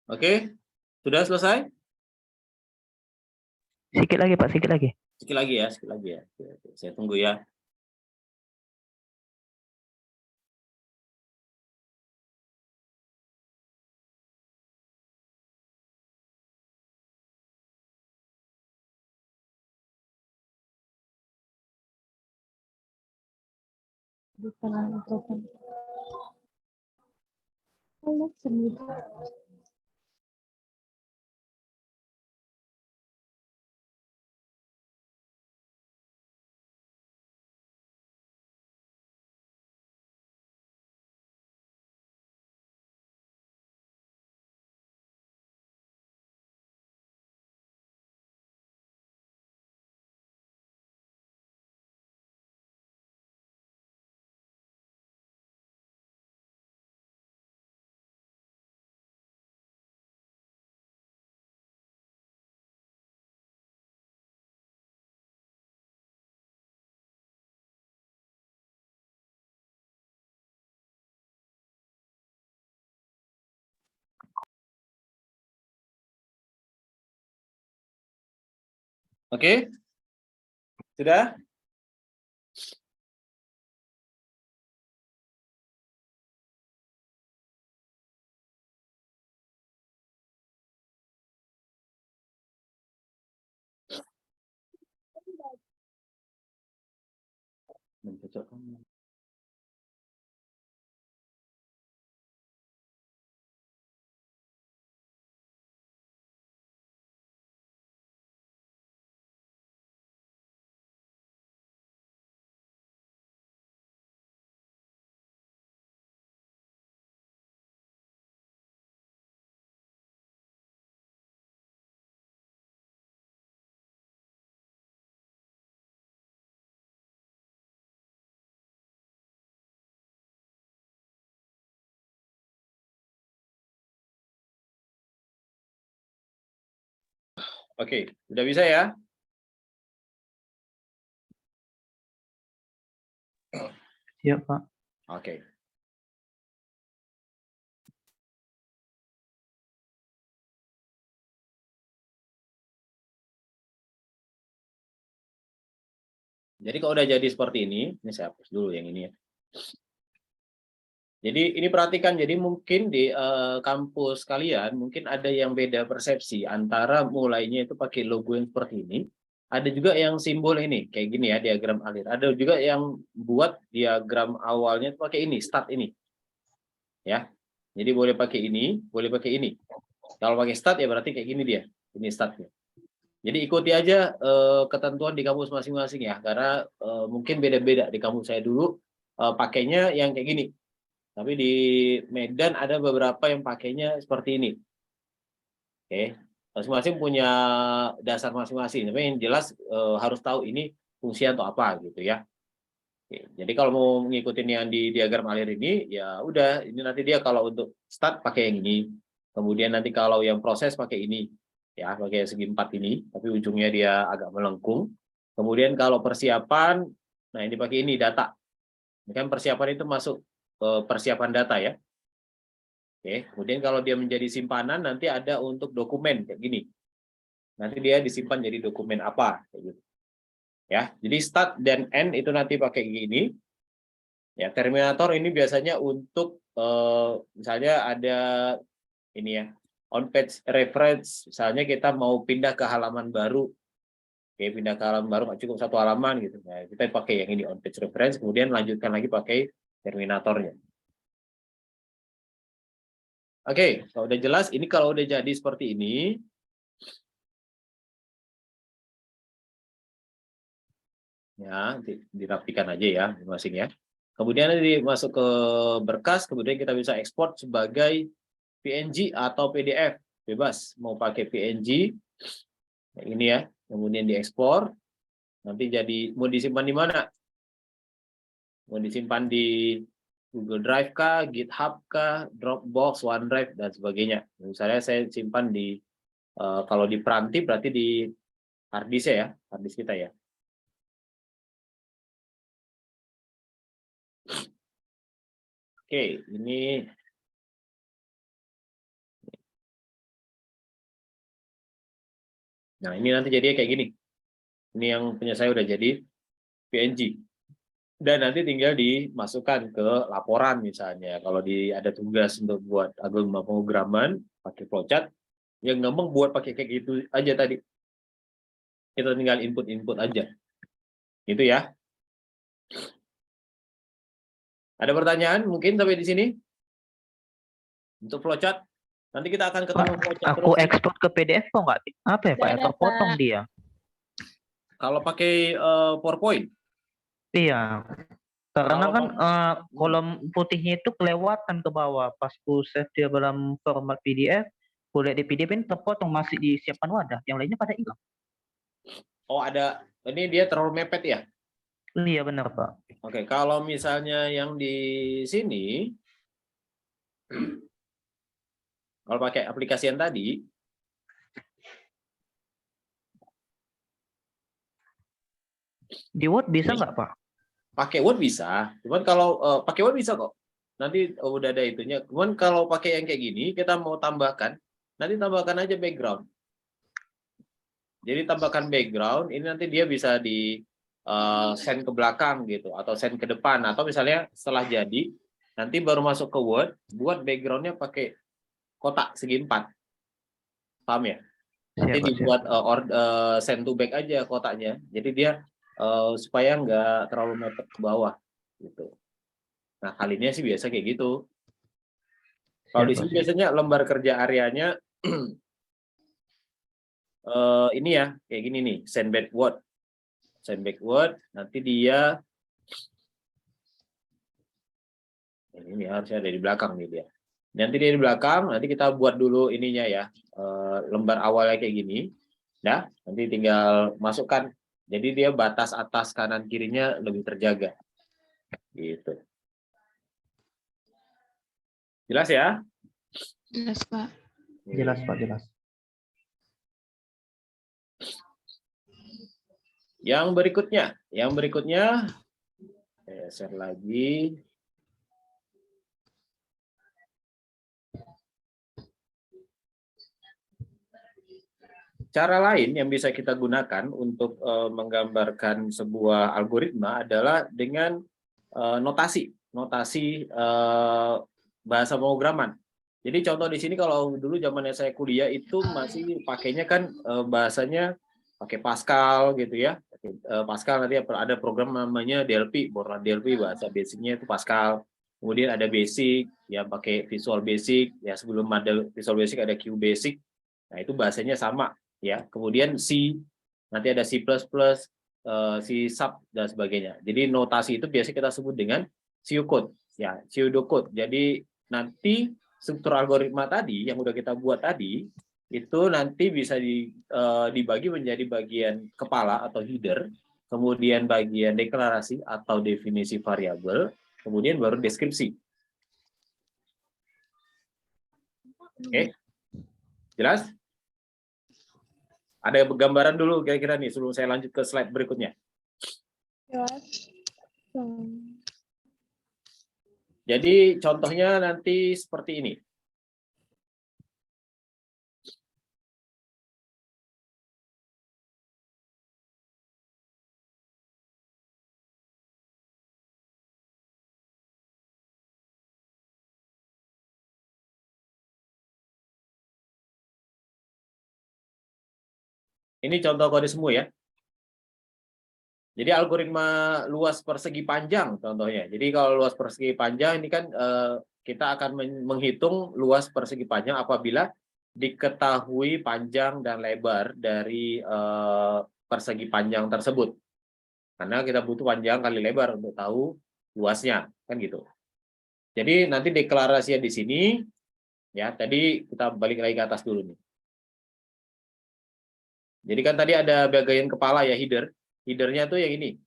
Oke, sudah selesai? Sikit lagi Pak, sikit lagi. Sekali lagi ya, sekali lagi ya. Oke, saya tunggu ya. Bukan mikrofon. Halo, sendiri. Oke, sudah? Oke, sudah bisa ya? Siap Pak. Oke. Jadi kalau udah jadi seperti ini saya hapus dulu yang ini ya. Jadi ini perhatikan, jadi mungkin di kampus kalian mungkin ada yang beda persepsi antara mulainya itu pakai logo yang seperti ini. Ada juga yang simbol ini, kayak gini ya, diagram alir. Ada juga yang buat diagram awalnya itu pakai ini, start ini. Ya, jadi boleh pakai ini, boleh pakai ini. Kalau pakai start ya berarti kayak gini dia, ini startnya. Jadi ikuti aja ketentuan di kampus masing-masing ya, karena mungkin beda-beda. Di kampus saya dulu pakainya yang kayak gini. Tapi di Medan ada beberapa yang pakainya seperti ini. Oke, masing-masing punya dasar masing-masing. Tapi yang jelas harus tahu ini fungsi atau apa gitu ya. Oke, jadi kalau mau ngikutin yang di diagram alir ini, ya udah. Ini nanti dia kalau untuk start pakai yang ini. Kemudian nanti kalau yang proses pakai ini, ya pakai segi 4 ini. Tapi ujungnya dia agak melengkung. Kemudian kalau persiapan, nah ini pakai ini data. Ini kan persiapan itu masuk persiapan data ya. Oke, kemudian kalau dia menjadi simpanan nanti ada untuk dokumen kayak gini. Nanti dia disimpan jadi dokumen apa kayak gitu. Ya, jadi start dan end itu nanti pakai gini. Ya, Terminator ini biasanya untuk misalnya ada ini ya, on page reference, misalnya kita mau pindah ke halaman baru. Oke, pindah ke halaman baru nggak cukup satu halaman gitu. Nah, kita pakai yang ini on page reference, kemudian lanjutkan lagi pakai Terminatornya. Oke, kalau udah jelas, ini kalau udah jadi seperti ini, ya dirapikan aja ya masing ya. Kemudian nanti masuk ke berkas, kemudian kita bisa ekspor sebagai PNG atau PDF, bebas mau pakai PNG ini ya, kemudian diekspor, nanti jadi mau disimpan di mana? Mau disimpan di Google Drive kah, GitHub kah, Dropbox, OneDrive dan sebagainya. Misalnya saya simpan di kalau di Pranti berarti di hard disk ya, hard disk kita ya. Oke, ini nah ini nanti jadinya kayak gini. Ini yang punya saya udah jadi PNG. Dan nanti tinggal dimasukkan ke laporan misalnya. Kalau ada tugas untuk buat algoritma pemrograman pakai flowchart, yang gampang buat pakai kayak gitu aja tadi. Kita tinggal input-input aja. Itu ya. Ada pertanyaan mungkin sampai di sini? Untuk flowchart, nanti kita akan ketemu flowchart Aku terus. ekspor ke PDF kok nggak? Apa ya Pak? Nggak ada, Terpotong Pak. dia. Kalau pakai PowerPoint, Iya. Karena Kalau kan kolom putihnya itu kelewatan ke bawah. Pas ku save dia dalam format PDF, kulihat di PDF ini terpotong masih disiapkan wadah. Yang lainnya pada hilang. oh ada, ini dia terlalu mepet ya. Iya benar Pak. Oke, kalau misalnya yang di sini, kalau pakai aplikasi yang tadi, Di Word bisa nggak Pak? pakai Word bisa. Cuman kalau pakai Word bisa kok. Nanti udah ada itunya. Cuman kalau pakai yang kayak gini, kita mau tambahkan, nanti tambahkan aja background. Jadi tambahkan background, ini nanti dia bisa di send ke belakang gitu, atau send ke depan, atau misalnya setelah jadi, nanti baru masuk ke Word, buat backgroundnya pakai kotak segi 4. Paham ya? Nanti Siap, Pak, dibuat send to back aja kotaknya. Jadi dia supaya nggak terlalu mepet ke bawah gitu. Nah, kalinya sih biasa kayak gitu. Kalau siap, di Pak, sini siap. biasanya lembar kerja areanya ini ya, kayak gini nih, send backward. Send backward, nanti dia ini harusnya ada di belakang nih dia. Nanti dia di belakang, nanti kita buat dulu ininya ya, lembar awalnya kayak gini. Nah, nanti tinggal masukkan. Jadi dia batas atas kanan kirinya lebih terjaga. Gitu. Jelas ya? Jelas, Pak. Jelas Pak, jelas. Yang berikutnya, saya share lagi. Cara lain yang bisa kita gunakan untuk menggambarkan sebuah algoritma adalah dengan notasi bahasa pemrograman. Jadi contoh di sini kalau dulu zamannya saya kuliah itu masih pakainya kan bahasanya pakai Pascal gitu ya. Pascal nanti ada program namanya DLP, Borland DLP, bahasa basicnya itu Pascal. Kemudian ada Basic, ya pakai Visual Basic, ya sebelum ada Visual Basic ada QBasic. Nah itu bahasanya sama. Ya, kemudian C, nanti ada C++, C sub dan sebagainya. Jadi notasi itu biasanya kita sebut dengan pseudocode, ya pseudocode. Jadi nanti struktur algoritma tadi yang udah kita buat tadi itu nanti bisa dibagi menjadi bagian kepala atau header, kemudian bagian deklarasi atau definisi variabel, kemudian baru deskripsi. Oke, jelas? Ada gambaran dulu kira-kira nih sebelum saya lanjut ke slide berikutnya. Jelas. Jadi contohnya nanti seperti ini. Ini contoh kode semu ya. Jadi algoritma luas persegi panjang contohnya. Jadi kalau luas persegi panjang ini kan kita akan menghitung luas persegi panjang apabila diketahui panjang dan lebar dari persegi panjang tersebut. Karena kita butuh panjang kali lebar untuk tahu luasnya, kan gitu. Jadi nanti deklarasinya di sini, ya. Tadi kita balik lagi ke atas dulu nih. Jadi kan tadi ada bagian kepala ya, header. Headernya tuh yang ini.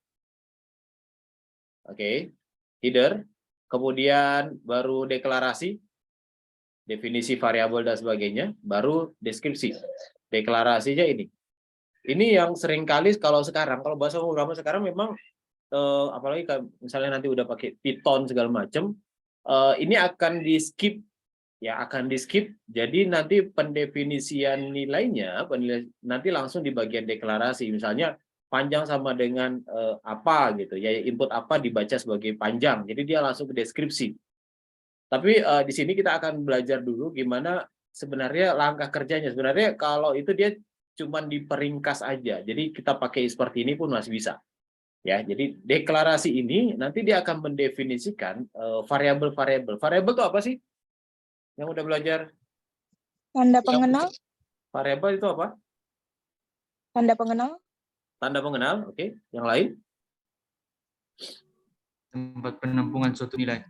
Oke, header. Kemudian baru deklarasi, definisi variabel dan sebagainya, baru deskripsi. Deklarasinya ini. Ini yang seringkali kalau sekarang, kalau bahasa pemrograman sekarang memang apalagi misalnya nanti udah pakai Python segala macam, ini akan di skip ya, akan di skip. Jadi nanti pendefinisian nilainya nanti langsung di bagian deklarasi. Misalnya panjang sama dengan apa gitu ya, input apa dibaca sebagai panjang. Jadi dia langsung ke deskripsi. Tapi di sini kita akan belajar dulu gimana sebenarnya langkah kerjanya. Sebenarnya kalau itu dia cuma diperingkas aja. Jadi kita pakai seperti ini pun masih bisa. Ya, jadi deklarasi ini nanti dia akan mendefinisikan variabel-variabel. Variabel itu apa sih? Yang udah belajar? Tanda pengenal? Variabel itu apa? Tanda pengenal? Tanda pengenal, oke. Yang lain? Tempat penampungan suatu nilai.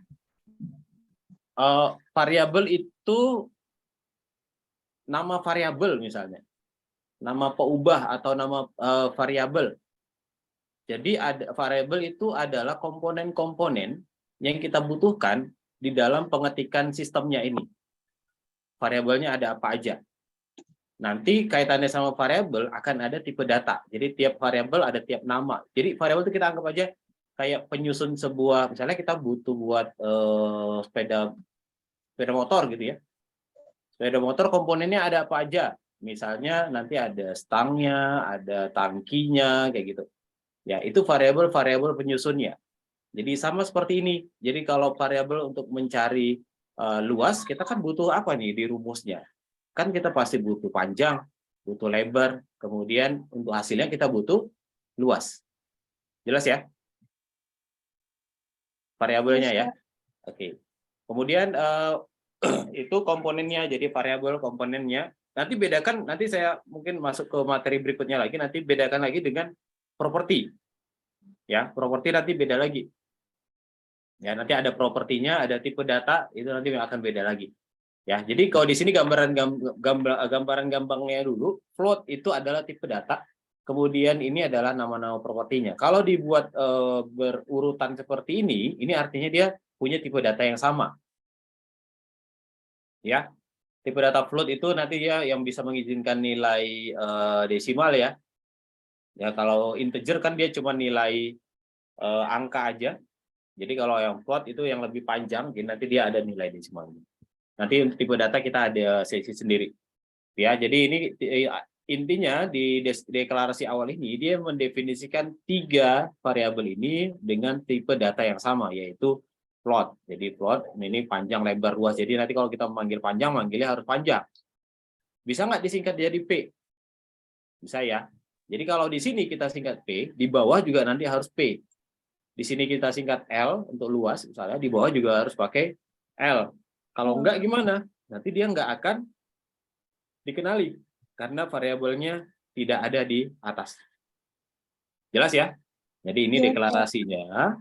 Variabel itu nama variabel misalnya. Nama peubah atau nama variabel. Jadi variabel itu adalah komponen-komponen yang kita butuhkan di dalam pengetikan sistemnya ini. Variabelnya ada apa aja. Nanti kaitannya sama variabel akan ada tipe data. Jadi tiap variabel ada tiap nama. Jadi variabel itu kita anggap aja kayak penyusun sebuah, misalnya kita butuh buat sepeda motor gitu ya. Sepeda motor komponennya ada apa aja. Misalnya nanti ada stangnya, ada tangkinya, kayak gitu. Ya, itu variabel-variabel penyusunnya. Jadi sama seperti ini. Jadi kalau variabel untuk mencari luas, kita kan butuh apa nih di rumusnya? Kan kita pasti butuh panjang, butuh lebar, kemudian untuk hasilnya kita butuh luas. Jelas ya? Variabelnya ya. Oke. Kemudian itu komponennya, jadi variabel komponennya. Nanti bedakan, nanti saya mungkin masuk ke materi berikutnya lagi, nanti bedakan lagi dengan properti. Ya, properti nanti beda lagi. Ya, nanti ada propertinya, ada tipe data, itu nanti akan beda lagi. Ya, jadi kalau di sini gambaran gampangnya dulu, float itu adalah tipe data. Kemudian ini adalah nama-nama propertinya. Kalau dibuat berurutan seperti ini artinya dia punya tipe data yang sama. Ya, tipe data float itu nanti ya yang bisa mengizinkan nilai desimal ya. Ya, kalau integer kan dia cuma nilai angka aja. Jadi kalau yang float itu yang lebih panjang, jadi nanti dia ada nilai desimalnya. Nanti untuk tipe data kita ada sesi sendiri. Ya, jadi ini intinya di deklarasi awal ini dia mendefinisikan 3 variabel ini dengan tipe data yang sama, yaitu float. Jadi float ini panjang, lebar, luas. Jadi nanti kalau kita memanggil panjang, manggilnya harus panjang. Bisa nggak disingkat jadi P? Bisa ya. Jadi kalau di sini kita singkat P, di bawah juga nanti harus P. Di sini kita singkat L untuk luas, misalnya di bawah juga harus pakai L. Kalau enggak gimana? Nanti dia enggak akan dikenali karena variabelnya tidak ada di atas. Jelas ya? Jadi ini deklarasinya.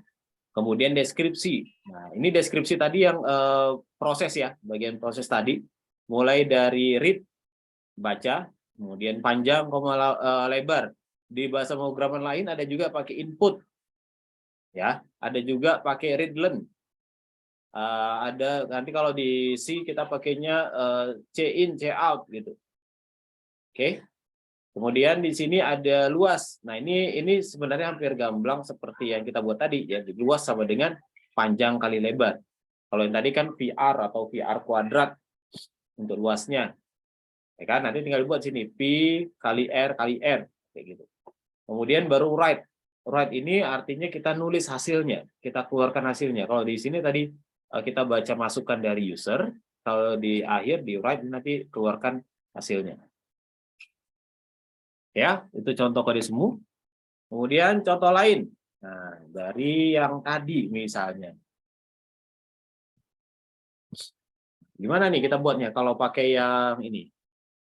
Kemudian deskripsi. Nah, ini deskripsi tadi yang proses ya, bagian proses tadi. Mulai dari read, baca, kemudian panjang, lebar. Di bahasa pemrograman lain ada juga pakai input. Ya, ada juga pakai readlen. Ada nanti kalau di C kita pakainya C-in, C-out gitu. Oke. Kemudian di sini ada luas. Nah, ini sebenarnya hampir gamblang seperti yang kita buat tadi ya. Luas sama dengan panjang kali lebar. Kalau yang tadi kan VR atau VR kuadrat untuk luasnya. Ya kan? Nanti tinggal buat sini P kali R kali R kayak gitu. Kemudian baru write. Write ini artinya kita nulis hasilnya, kita keluarkan hasilnya. Kalau di sini tadi kita baca masukan dari user, kalau di akhir di write nanti keluarkan hasilnya. Ya, itu contoh kode semu. Kemudian contoh lain. Nah, dari yang tadi misalnya. Gimana nih kita buatnya kalau pakai yang ini?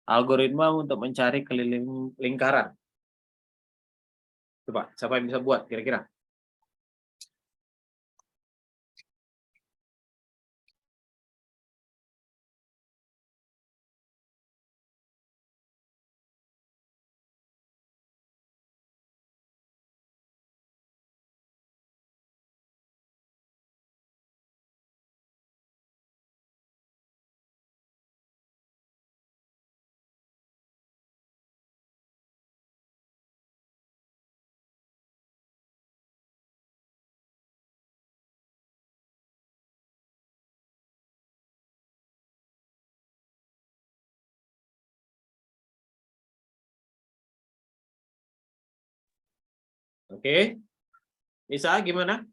Algoritma untuk mencari keliling lingkaran. Coba, siapa yang bisa buat kira-kira? Oke. Bisa gimana?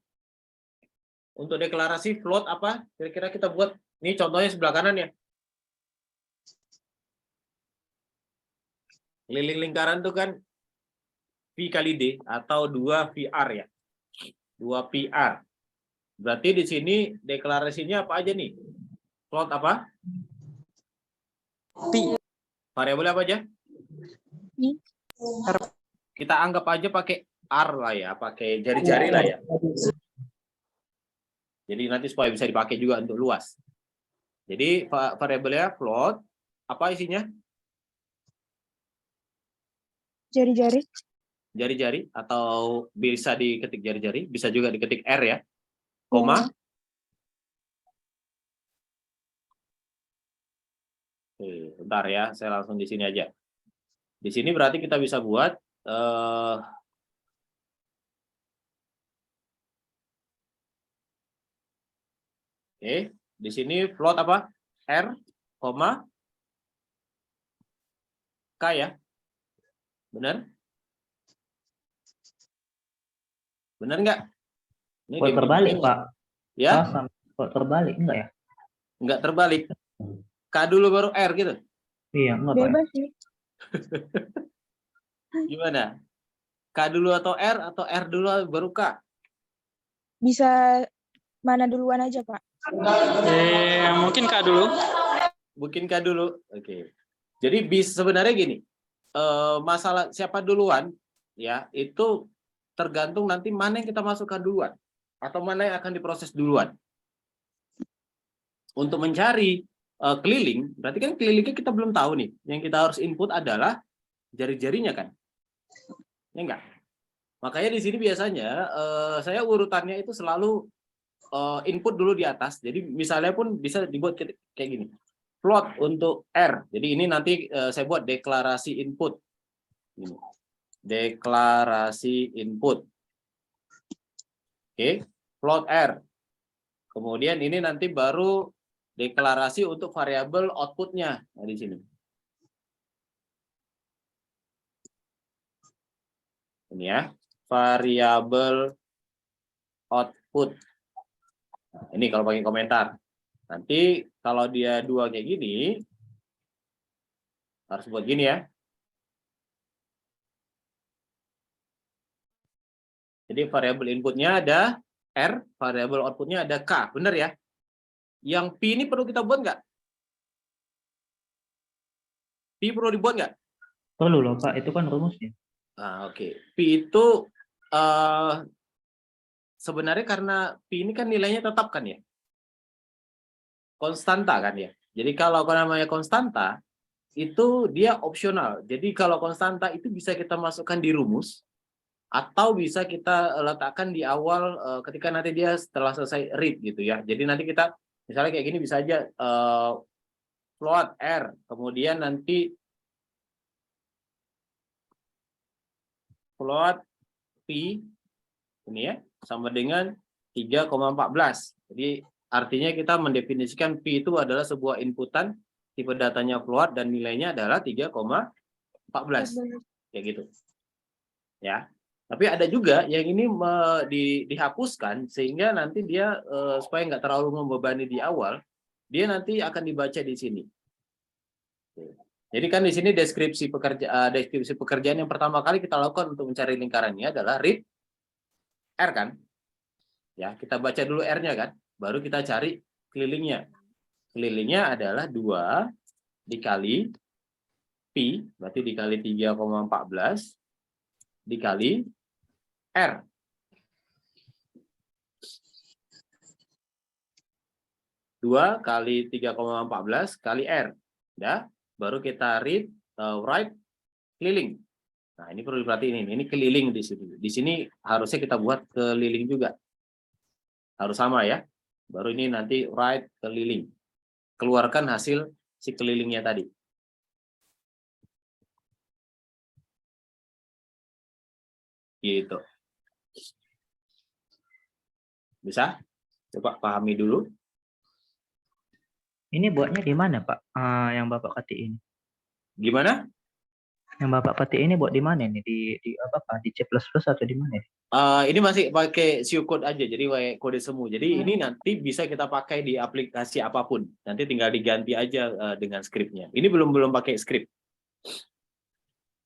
Untuk deklarasi float apa? Kira-kira kita buat. Ini contohnya sebelah kanan ya. Keliling lingkaran itu kan V kali D atau 2 VR ya. 2 PR. Berarti di sini deklarasinya apa aja nih? Float apa? Pi. Variabel apa aja? Pi. Kita anggap aja pakai R lah ya, pakai jari-jari lah ya. Jadi nanti supaya bisa dipakai juga untuk luas. Jadi variabelnya float, apa isinya? Jari-jari. Jari-jari atau bisa diketik jari-jari, bisa juga diketik R ya. Koma. Oke, bentar ya, saya langsung di sini aja. Di sini berarti kita bisa buat oke, di sini float apa? R, koma, K ya. Benar? Benar nggak? Ini Kok game terbalik, ini. Pak? Ya? Kok terbalik enggak ya? Nggak terbalik. K dulu baru R gitu. Iya, enggak, Pak. Bebas sih. Gimana? K dulu atau R dulu baru K? Bisa mana duluan aja, Pak? Mungkin Kak dulu. Mungkin K dulu. Oke. Jadi sebenarnya gini. Masalah siapa duluan ya itu tergantung nanti mana yang kita masukkan duluan atau mana yang akan diproses duluan. Untuk mencari keliling, berarti kan kelilingnya kita belum tahu nih. Yang kita harus input adalah jari-jarinya kan, ya enggak? Makanya di sini biasanya saya urutannya itu selalu input dulu di atas. Jadi misalnya pun bisa dibuat kayak gini. Float untuk R. Jadi ini nanti saya buat deklarasi input. Ini. Deklarasi input. Oke, float R. Kemudian ini nanti baru deklarasi untuk variabel outputnya. Nah, di sini. Ini ya, variabel output. Nah, ini kalau pakai komentar. Nanti kalau dia 2 kayak gini, harus buat gini ya. Jadi variabel inputnya ada R, variabel outputnya ada K, benar ya? Yang P ini perlu kita buat nggak? P perlu dibuat nggak? Perlu loh, Pak. Itu kan rumusnya. Nah, oke. P itu sebenarnya karena P ini kan nilainya tetap kan ya? Konstanta kan ya. Jadi kalau namanya konstanta itu dia opsional. Jadi kalau konstanta itu bisa kita masukkan di rumus atau bisa kita letakkan di awal ketika nanti dia setelah selesai read gitu ya. Jadi nanti kita misalnya kayak gini bisa aja float R, kemudian nanti float P ini ya sama dengan 3,14. Jadi artinya kita mendefinisikan P itu adalah sebuah inputan tipe datanya float dan nilainya adalah 3,14. Kayak gitu. Ya. Tapi ada juga yang ini dihapuskan sehingga nanti dia supaya nggak terlalu membebani di awal, dia nanti akan dibaca di sini. Jadi kan di sini deskripsi pekerjaan yang pertama kali kita lakukan untuk mencari lingkarannya adalah read R kan? Ya, kita baca dulu R-nya kan, baru kita cari kelilingnya. Kelilingnya adalah 2 dikali Pi, berarti dikali 3,14 dikali R. Dua kali 3,14 kali R. Ya, baru kita write keliling. Nah, ini perlu diperhatiin ini keliling di sini. Di sini harusnya kita buat keliling juga. Harus sama ya. Baru ini nanti write keliling. Keluarkan hasil si kelilingnya tadi. Gitu. Bisa? Coba pahami dulu. Ini buatnya di mana, Pak? Yang Bapak ketik ini. Gimana? Yang Bapak ketik ini buat di mana nih? Di apa, Pak? Di C++ atau di mana? Ini masih pakai SEO code aja, jadi pakai kode semu. Jadi ini nanti bisa kita pakai di aplikasi apapun. Nanti tinggal diganti aja dengan skripnya. Ini belum pakai skrip.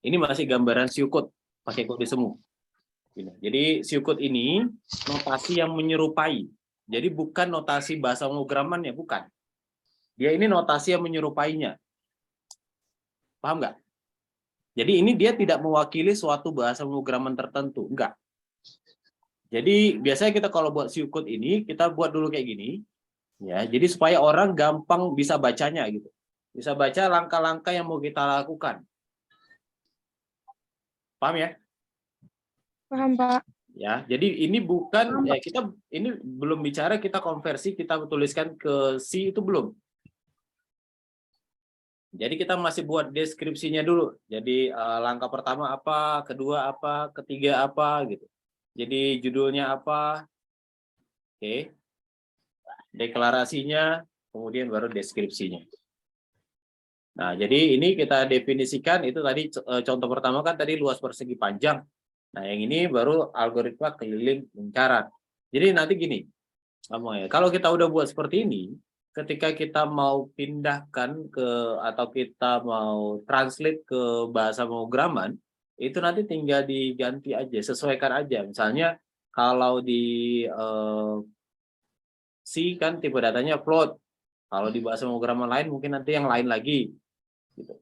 Ini masih gambaran SEO code pakai kode semu. Jadi SEO code ini notasi yang menyerupai. Jadi bukan notasi bahasa pemrograman ya, bukan. Dia ini notasi yang menyerupainya. Paham nggak? Jadi ini dia tidak mewakili suatu bahasa pemrograman tertentu, enggak. Jadi biasanya kita kalau buat SEO code ini kita buat dulu kayak gini, ya. Jadi supaya orang gampang bisa bacanya gitu, bisa baca langkah-langkah yang mau kita lakukan. Paham ya? Paham, Pak. Ya, jadi ini bukan ya kita ini belum bicara kita konversi kita tuliskan ke C itu belum. Jadi kita masih buat deskripsinya dulu. Jadi langkah pertama apa, kedua apa, ketiga apa gitu. Jadi judulnya apa, oke, deklarasinya, kemudian baru deskripsinya. Nah, jadi ini kita definisikan itu tadi contoh pertama kan tadi luas persegi panjang. Nah, yang ini baru algoritma keliling lingkaran. Jadi nanti gini, kalau kita udah buat seperti ini, ketika kita mau pindahkan atau kita mau translate ke bahasa pemrograman, itu nanti tinggal diganti aja, sesuaikan aja. Misalnya kalau di C kan tipe datanya float. Kalau di bahasa pemrograman lain mungkin nanti yang lain lagi. Gitu.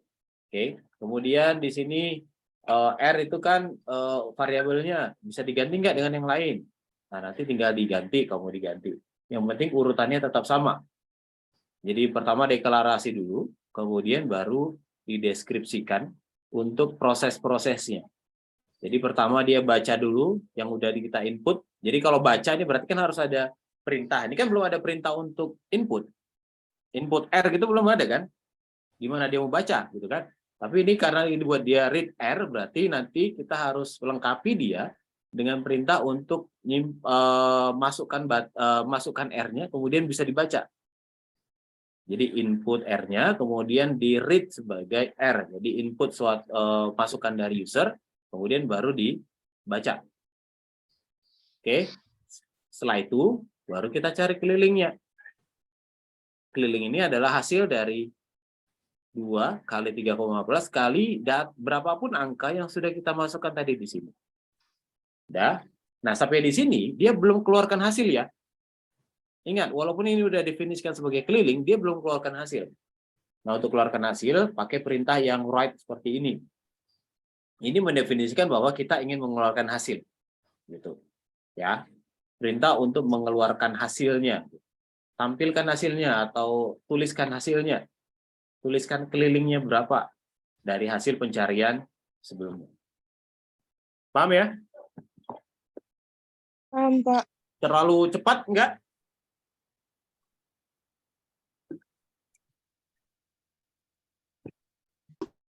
Oke. Kemudian di sini R itu kan variabelnya bisa diganti nggak dengan yang lain? Nah, nanti tinggal diganti, kamu diganti. Yang penting urutannya tetap sama. Jadi pertama deklarasi dulu, kemudian baru dideskripsikan untuk proses-prosesnya. Jadi pertama dia baca dulu yang udah kita input. Jadi kalau baca ini berarti kan harus ada perintah. Ini kan belum ada perintah untuk input. Input R gitu belum ada kan? Gimana dia mau baca gitu kan? Tapi ini karena ini buat dia read R, berarti nanti kita harus melengkapi dia dengan perintah untuk masukkan R-nya, kemudian bisa dibaca. Jadi input R-nya, kemudian di read sebagai R. Jadi input masukan dari user, kemudian baru dibaca. Oke, setelah itu baru kita cari kelilingnya. Keliling ini adalah hasil dari 2 kali 3,15 kali berapapun angka yang sudah kita masukkan tadi di sini. Nah, sampai di sini dia belum keluarkan hasil ya. Ingat, walaupun ini udah definisikan sebagai keliling, dia belum keluarkan hasil. Nah, untuk keluarkan hasil, pakai perintah yang write seperti ini. Ini mendefinisikan bahwa kita ingin mengeluarkan hasil. Gitu. Ya. Perintah untuk mengeluarkan hasilnya. Tampilkan hasilnya atau tuliskan hasilnya. Tuliskan kelilingnya berapa dari hasil pencarian sebelumnya. Paham ya? Paham, Pak. Terlalu cepat enggak?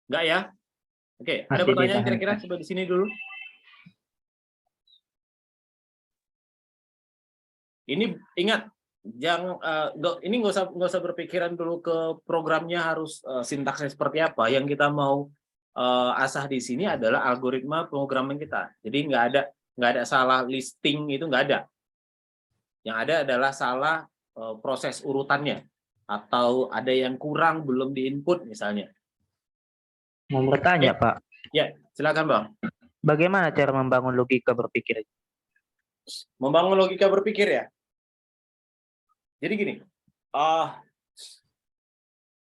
Enggak ya? Oke, ada Masih pertanyaan ditahan, kira-kira Pak. coba di sini dulu. Ini ingat, ini nggak usah berpikiran dulu ke programnya harus sintaksnya seperti apa. Yang kita mau asah di sini adalah algoritma pemrograman kita. Jadi nggak ada salah listing, itu nggak ada. Yang ada adalah salah proses urutannya atau ada yang kurang belum diinput misalnya. Mau bertanya, Pak. Silakan Bang. Bagaimana cara membangun logika berpikir? Membangun logika berpikir ya. Jadi gini,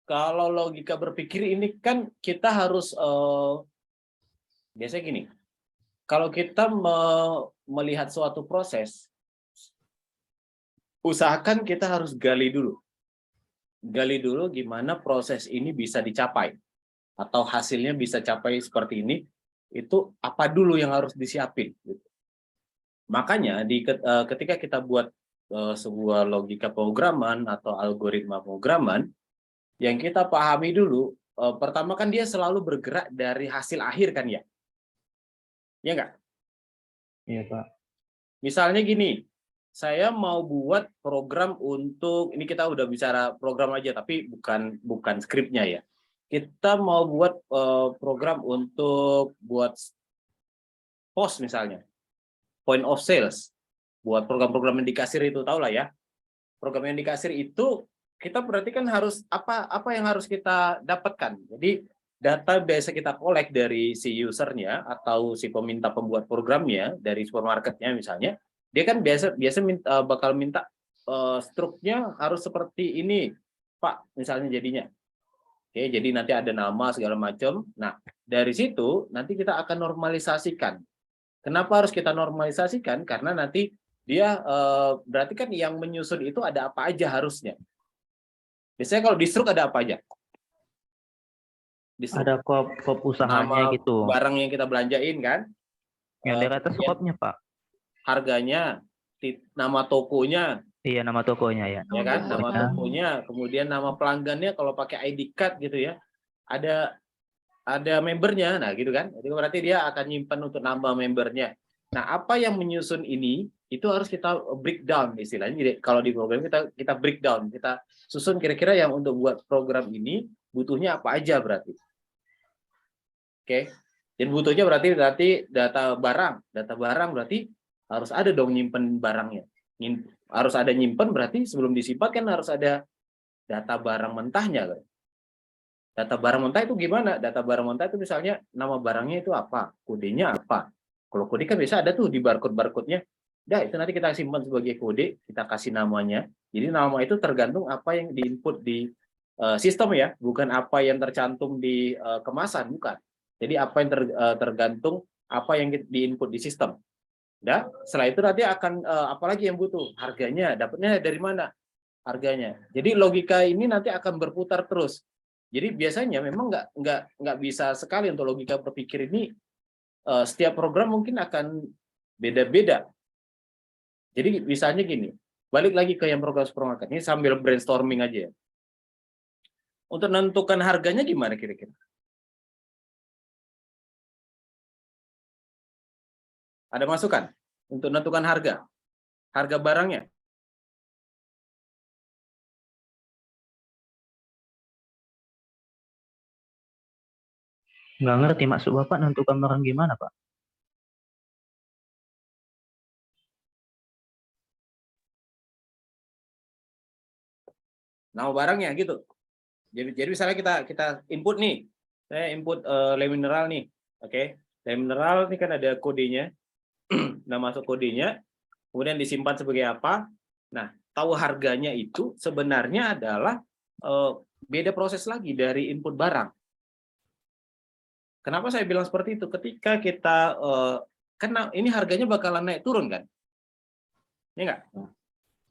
kalau logika berpikir ini kan kita harus biasanya gini. Kalau kita melihat suatu proses, usahakan kita harus gali dulu. Gali dulu gimana proses ini bisa dicapai. Atau hasilnya bisa capai seperti ini, itu apa dulu yang harus disiapin. Makanya ketika kita buat sebuah logika pemrograman atau algoritma pemrograman, yang kita pahami dulu, pertama kan dia selalu bergerak dari hasil akhir kan ya? Ya nggak? Iya, Pak. Misalnya gini, saya mau buat program untuk, ini kita udah bicara program aja, tapi bukan skripnya ya. Kita mau buat program untuk buat POS misalnya, point of sales, buat program-program yang di kasir itu, tau lah ya. Program yang di kasir itu kita berarti kan harus apa yang harus kita dapatkan. Jadi data biasa kita collect dari si usernya atau si peminta pembuat programnya dari supermarketnya misalnya, dia kan biasa bakal minta struknya harus seperti ini, Pak, misalnya jadinya. Oke, jadi nanti ada nama segala macam. Nah, dari situ nanti kita akan normalisasikan. Kenapa harus kita normalisasikan? Karena nanti dia berarti kan yang menyusun itu ada apa aja harusnya. Biasanya kalau di struk ada apa aja? Ada kop usahanya nama gitu. Barang yang kita belanjain kan? Yang dari atas skopnya, Pak. Harganya, nama tokonya, Iya, nama tokonya ya. ya kan? Nama Tokonya. tokonya, kemudian nama pelanggannya kalau pakai ID card gitu ya. Ada membernya, nah gitu kan? Jadi berarti dia akan nyimpan untuk nambah membernya. Nah, apa yang menyusun ini itu harus kita breakdown istilahnya. Jadi kalau di program kita breakdown, kita susun kira-kira yang untuk buat program ini butuhnya apa aja berarti. Oke. Dan butuhnya berarti data barang berarti harus ada dong nyimpen barangnya. Harus ada nyimpen berarti sebelum disimpan kan harus ada data barang mentahnya kan. Data barang mentah itu gimana? Data barang mentah itu misalnya nama barangnya itu apa, kodenya apa. Kalau kode kan biasa ada tuh di barcode-nya. Dah, itu nanti kita simpan sebagai kode, kita kasih namanya. Jadi nama itu tergantung apa yang diinput di sistem ya, bukan apa yang tercantum di kemasan, bukan. Jadi apa yang tergantung apa yang diinput di sistem. Dah, setelah itu nanti akan apalagi yang butuh, harganya, dapatnya dari mana harganya. Jadi logika ini nanti akan berputar terus. Jadi biasanya memang nggak bisa sekali untuk logika berpikir ini. Setiap program mungkin akan beda-beda. Jadi misalnya gini, balik lagi ke yang program supermarket ini sambil brainstorming aja. Untuk menentukan harganya gimana kira-kira? Ada masukan untuk menentukan harga barangnya? Nggak ngerti maksud Bapak nentukan barang gimana, Pak? Nama barangnya gitu. Jadi misalnya kita input nih, saya input le mineral nih, oke? Le mineral ini kan ada kodenya, nah masuk kodenya, kemudian disimpan sebagai apa? Nah, tahu harganya itu sebenarnya adalah beda proses lagi dari input barang. Kenapa saya bilang seperti itu? Ketika kita karena ini harganya bakalan naik turun kan? Ya nggak?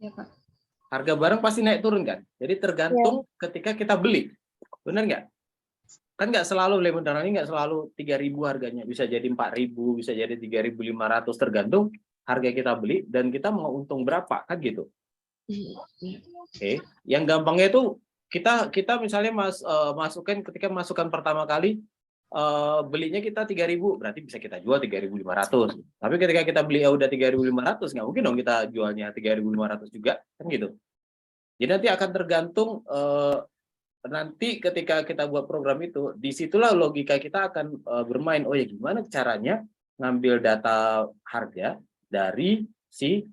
Ya, Pak. Harga barang pasti naik turun kan? Jadi tergantung ketika kita beli. Benar nggak? Kan nggak selalu le mineral ini nggak selalu 3.000 harganya. Bisa jadi 4.000, bisa jadi 3.500, tergantung harga kita beli dan kita mau untung berapa, kan gitu. Oke. Yang gampangnya itu kita misalnya masukkan ketika masukkan pertama kali belinya kita 3.000, berarti bisa kita jual 3.500. Tapi ketika kita beli udah 3.500, nggak mungkin dong kita jualnya 3.500 juga, kan gitu. Jadi nanti akan tergantung nanti ketika kita buat program itu, disitulah logika kita akan bermain. Oh ya, gimana caranya ngambil data harga dari si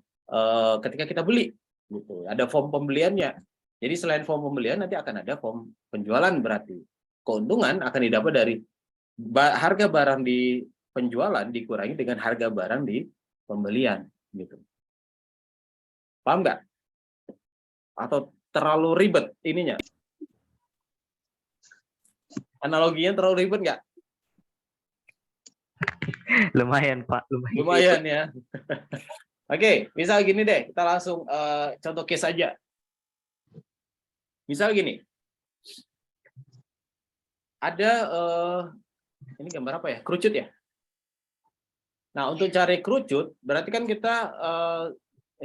ketika kita beli, gitu. Ada form pembeliannya. Jadi selain form pembelian nanti akan ada form penjualan berarti. Keuntungan akan didapat dari harga barang di penjualan dikurangi dengan harga barang di pembelian gitu. Paham nggak? Atau terlalu ribet ininya? Analoginya terlalu ribet nggak? Lumayan Pak, lumayan. Lumayan ya. Oke, misal gini deh, kita langsung contoh case aja. Misal gini, ada ini gambar apa ya? Kerucut ya. Nah, untuk cari kerucut, berarti kan kita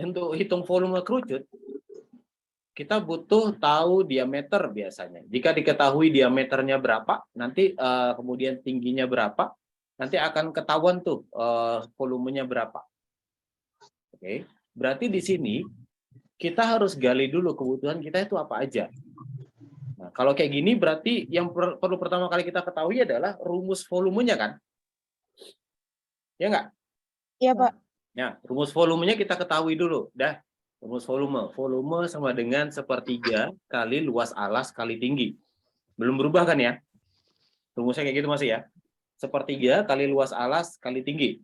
untuk hitung volume kerucut, kita butuh tahu diameter biasanya. Jika diketahui diameternya berapa, nanti kemudian tingginya berapa, nanti akan ketahuan tuh volumenya berapa. Oke, berarti di sini kita harus gali dulu kebutuhan kita itu apa aja. Nah, kalau kayak gini berarti yang perlu pertama kali kita ketahui adalah rumus volumenya kan? Ya nggak? Iya, Pak. Nah, rumus volumenya kita ketahui dulu. Dah, rumus volume. Volume sama dengan 1/3 kali luas alas kali tinggi. Belum berubah kan ya? Rumusnya kayak gitu masih ya? 1/3 kali luas alas kali tinggi.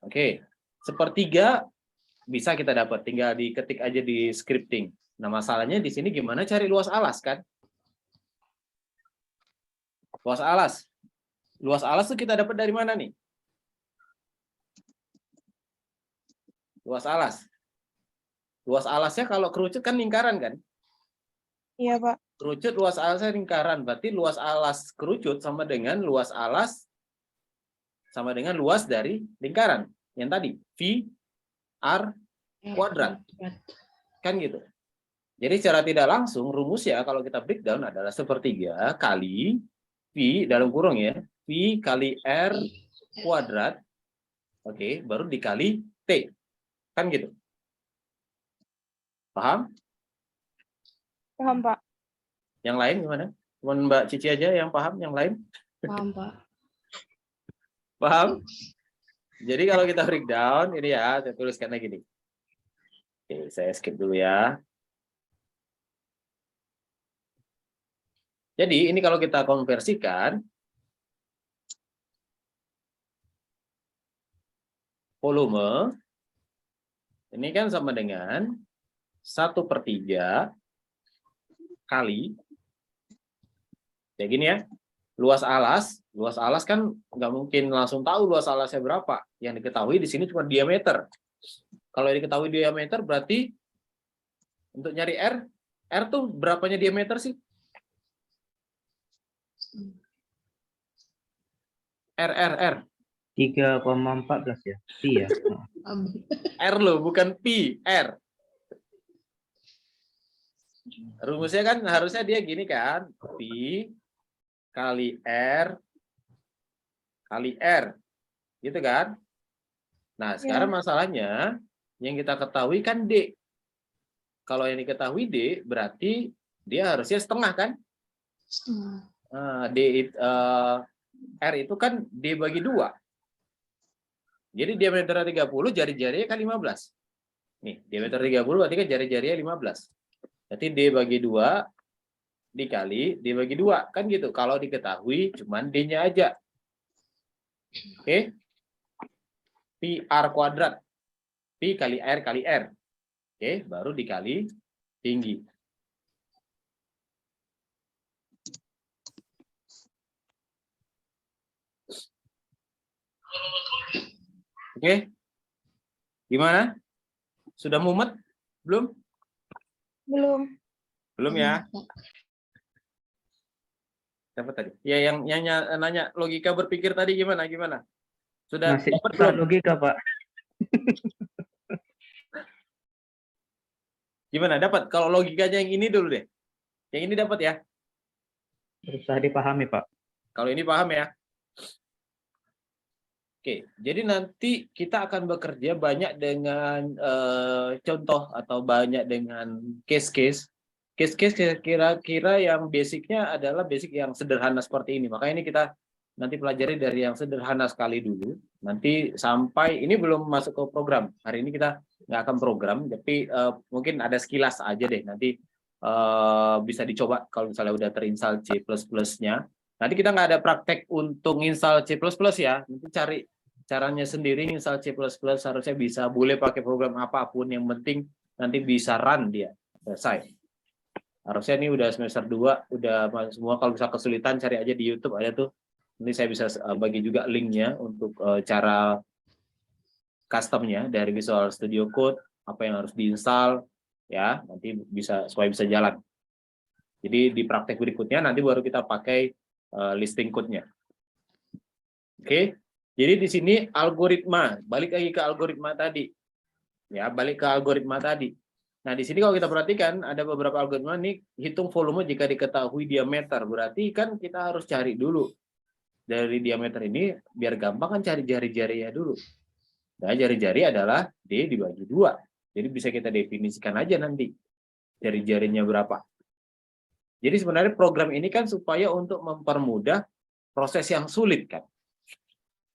Oke, 1/3 bisa kita dapat, tinggal diketik aja di scripting. Nah, masalahnya di sini gimana cari luas alas kan? Luas alas. Luas alas tuh kita dapat dari mana nih? Luas alas. Luas alasnya kalau kerucut kan lingkaran kan? Iya, Pak. Kerucut luas alasnya lingkaran, berarti luas alas kerucut sama dengan luas alas sama dengan luas dari lingkaran yang tadi, V R kuadrat. Kan gitu. Jadi secara tidak langsung rumusnya kalau kita breakdown adalah 1/3 kali V dalam kurung ya, V kali R kuadrat. Oke, baru dikali T. Kan gitu. Paham? Paham, Pak. Yang lain gimana? Cuma Mbak Cici aja yang paham, yang lain? Paham, Pak. Paham? Jadi kalau kita breakdown, ini ya, saya tuliskan lagi nih. Oke, saya skip dulu ya. Jadi ini kalau kita konversikan, volume, ini kan sama dengan 1/3 kali, kayak gini ya, luas alas kan nggak mungkin langsung tahu luas alasnya berapa. Yang diketahui di sini cuma diameter. Kalau diketahui diameter berarti untuk nyari R tuh berapanya diameter sih? R. 3,14 ya. Iya. R loh, bukan P, R. Rumusnya kan harusnya dia gini kan, P kali R kali R, gitu kan? Nah, sekarang masalahnya yang kita ketahui kan D. Kalau yang diketahui D, berarti dia harusnya setengah kan? R itu kan D bagi 2. Jadi diameter 30, jari-jarinya kan 15. Nih, diameter 30 berarti kan jari-jarinya 15. Berarti D bagi 2 dikali D bagi 2. Kan gitu. Kalau diketahui cuman D-nya aja. Oke. Pi R kuadrat. Pi kali R kali R. Oke, baru dikali tinggi. Oke. Gimana? Sudah mumet? Belum? Belum. Belum ya? Siapa tadi? Ya yang nanya logika berpikir tadi gimana? Sudah Masih dapat susah belum? logika, Pak. Gimana? Dapat? Kalau logikanya yang ini dulu deh. Yang ini dapat ya? Susah dipahami, Pak. Kalau ini paham ya? Oke, jadi nanti kita akan bekerja banyak dengan contoh atau banyak dengan case-case. Case-case kira-kira yang basicnya adalah basic yang sederhana seperti ini. Makanya ini kita nanti pelajari dari yang sederhana sekali dulu. Nanti sampai, ini belum masuk ke program. Hari ini kita nggak akan program, tapi mungkin ada sekilas aja deh. Nanti bisa dicoba kalau misalnya udah terinstall C++-nya. Nanti kita nggak ada praktek untuk install C++ ya. Nanti cari caranya sendiri install C++, harusnya bisa. Boleh pakai program apapun, yang penting nanti bisa run dia. Selesai. Harusnya ini udah semester 2, udah masuk semua. Kalau bisa kesulitan cari aja di YouTube, ada tuh. Ini saya bisa bagi juga linknya untuk cara customnya dari Visual Studio Code, apa yang harus diinstal, ya nanti bisa supaya bisa jalan. Jadi di praktek berikutnya nanti baru kita pakai listing code-nya. Oke, jadi di sini algoritma, balik lagi ke algoritma tadi, ya balik ke algoritma tadi. Nah di sini kalau kita perhatikan ada beberapa algoritma nih, hitung volume jika diketahui diameter, berarti kan kita harus cari dulu dari diameter ini, biar gampang kan cari jari-jarinya dulu. Nah jari-jari adalah D dibagi 2, jadi bisa kita definisikan aja nanti jari-jarinya berapa. Jadi sebenarnya program ini kan supaya untuk mempermudah proses yang sulit kan.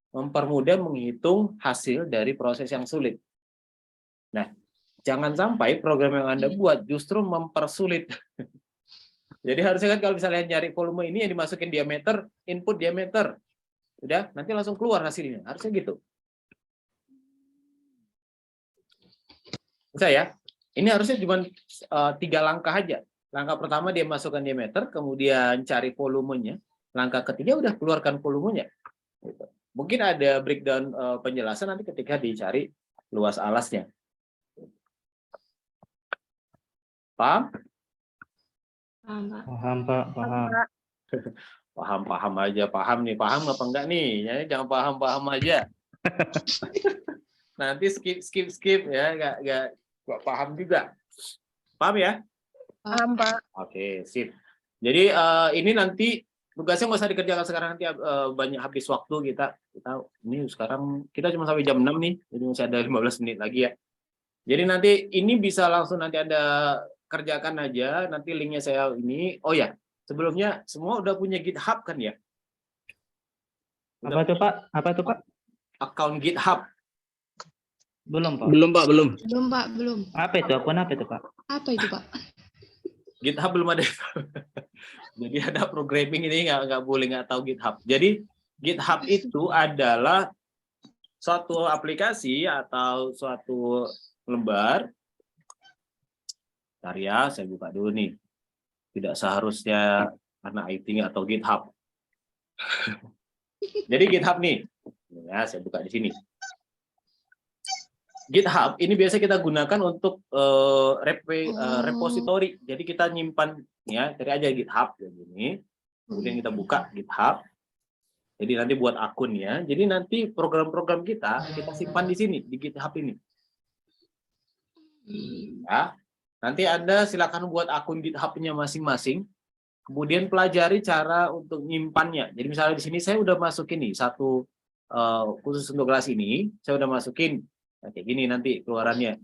Mempermudah menghitung hasil dari proses yang sulit. Nah, jangan sampai program yang Anda buat justru mempersulit. Jadi harusnya kan kalau misalnya nyari volume ini yang dimasukin diameter, input diameter. Udah, nanti langsung keluar hasilnya. Harusnya gitu. Bisa ya? Ini harusnya cuma 3 langkah aja. Langkah pertama dia masukkan diameter, kemudian cari volumenya. Langkah ketiga udah keluarkan volumenya. Gitu. Mungkin ada breakdown penjelasan nanti ketika dicari luas alasnya. Paham? Paham, Pak. Paham. Paham aja, paham nih. Paham apa enggak nih? Ya, jangan paham aja. Nanti skip ya, enggak paham juga. Paham ya? Paham, Pak. Oke, sip. Jadi ini nanti tugasnya nggak usah dikerjakan sekarang, nanti banyak habis waktu kita ini sekarang kita cuma sampai jam 6 nih, jadi masih ada 15 menit lagi ya. Jadi nanti ini bisa langsung nanti Anda kerjakan aja, nanti linknya saya ini. Oh ya, sebelumnya semua udah punya GitHub kan ya? Apa tuh, Pak? Apa tuh, Pak? Account GitHub. Belum, Pak. Belum, Pak, belum. Belum, Pak, belum. Apa itu? Akun apa itu, Pak? Apa itu, Pak? GitHub belum ada. Jadi ada programming ini nggak boleh nggak tahu GitHub. Jadi GitHub itu adalah suatu aplikasi atau suatu lembar. Bentar ya, saya buka dulu nih. Tidak seharusnya anak IT atau GitHub. Jadi GitHub nih, ya saya buka di sini. GitHub ini biasa kita gunakan untuk repository. Jadi kita nyimpan ya, cari aja GitHub kayak gini. Kemudian kita buka GitHub. Jadi nanti buat akun ya. Jadi nanti program-program kita simpan di sini di GitHub ini. Ya. Nanti Anda silakan buat akun GitHub-nya masing-masing. Kemudian pelajari cara untuk nyimpannya. Jadi misalnya di sini saya udah masukin nih satu khusus untuk kelas ini, saya udah masukin. Nah, kayak gini nanti keluarannya.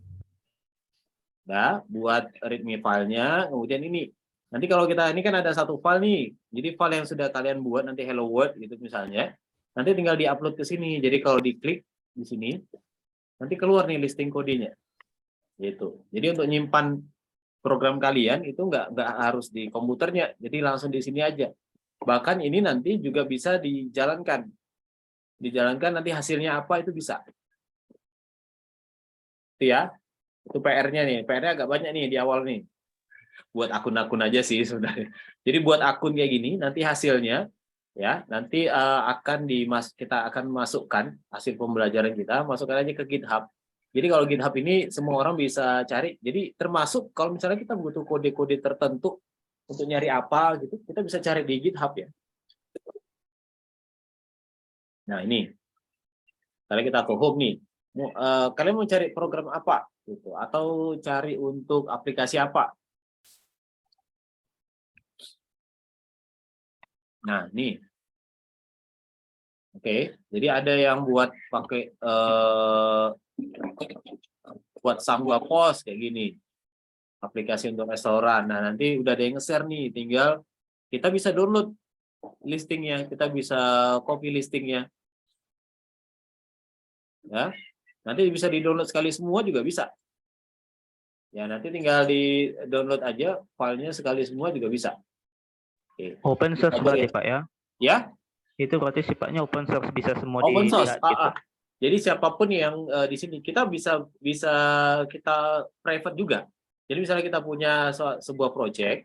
Nah, buat readme filenya, kemudian ini. Nanti kalau kita ini kan ada satu file nih. Jadi file yang sudah kalian buat nanti hello world gitu misalnya. Nanti tinggal diupload ke sini. Jadi kalau diklik di sini, nanti keluar nih listing kodenya. Gitu. Jadi untuk nyimpan program kalian itu nggak harus di komputernya. Jadi langsung di sini aja. Bahkan ini nanti juga bisa dijalankan. Dijalankan nanti hasilnya apa itu bisa. Itu ya, itu PR-nya nih. PR-nya agak banyak nih di awal nih. Buat akun-akun aja sih sebenarnya. Jadi buat akun kayak gini, nanti hasilnya ya, nanti kita akan masukkan hasil pembelajaran kita, masukkan aja ke GitHub. Jadi kalau GitHub ini semua orang bisa cari. Jadi termasuk kalau misalnya kita butuh kode-kode tertentu untuk nyari apa gitu, kita bisa cari di GitHub ya. Nah ini, kalau kita ke home nih. Kalian mau cari program apa gitu atau cari untuk aplikasi apa? Nah, nih. Oke, jadi ada yang buat pakai buat Sangwa Pos kayak gini. Aplikasi untuk restoran. Nah, nanti udah ada yang nge-share nih, tinggal kita bisa download listingnya, kita bisa copy listingnya. Ya. Nanti bisa di-download sekali semua juga bisa. Ya, nanti tinggal di-download aja filenya sekali semua juga bisa. Oke. Open source berarti, Pak ya? Ya, Itu berarti sifatnya open source, bisa semua open source. dilihat gitu. Jadi siapapun yang di sini kita bisa kita private juga. Jadi misalnya kita punya sebuah project,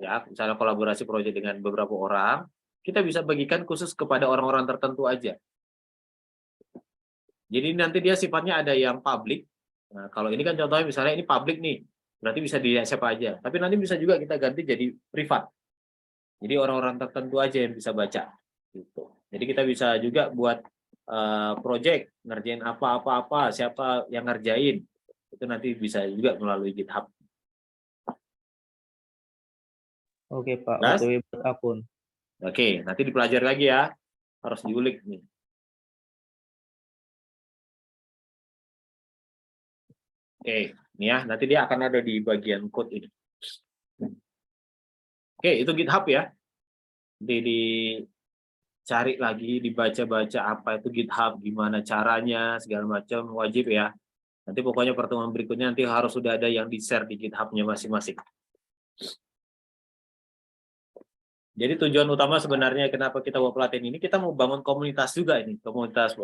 ya, misalnya kolaborasi project dengan beberapa orang, kita bisa bagikan khusus kepada orang-orang tertentu aja. Jadi nanti dia sifatnya ada yang public. Nah, kalau ini kan contohnya misalnya ini public nih, berarti bisa dilihat siapa aja. Tapi nanti bisa juga kita ganti jadi privat. Jadi orang-orang tertentu aja yang bisa baca. Gitu. Jadi kita bisa juga buat project, ngerjain apa-apa, siapa yang ngerjain. Itu nanti bisa juga melalui GitHub. Oke Pak, Jelas? OTW buat akun. Oke, nanti dipelajari lagi ya. Harus diulik nih. Oke, ini ya, nanti dia akan ada di bagian code ini. Oke, itu GitHub ya. Dicari lagi, dibaca-baca apa itu GitHub, gimana caranya, segala macam, wajib ya. Nanti pokoknya pertemuan berikutnya nanti harus sudah ada yang di-share di GitHub-nya masing-masing. Jadi tujuan utama sebenarnya kenapa kita buat pelatihan ini, kita mau bangun komunitas juga ini, komunitas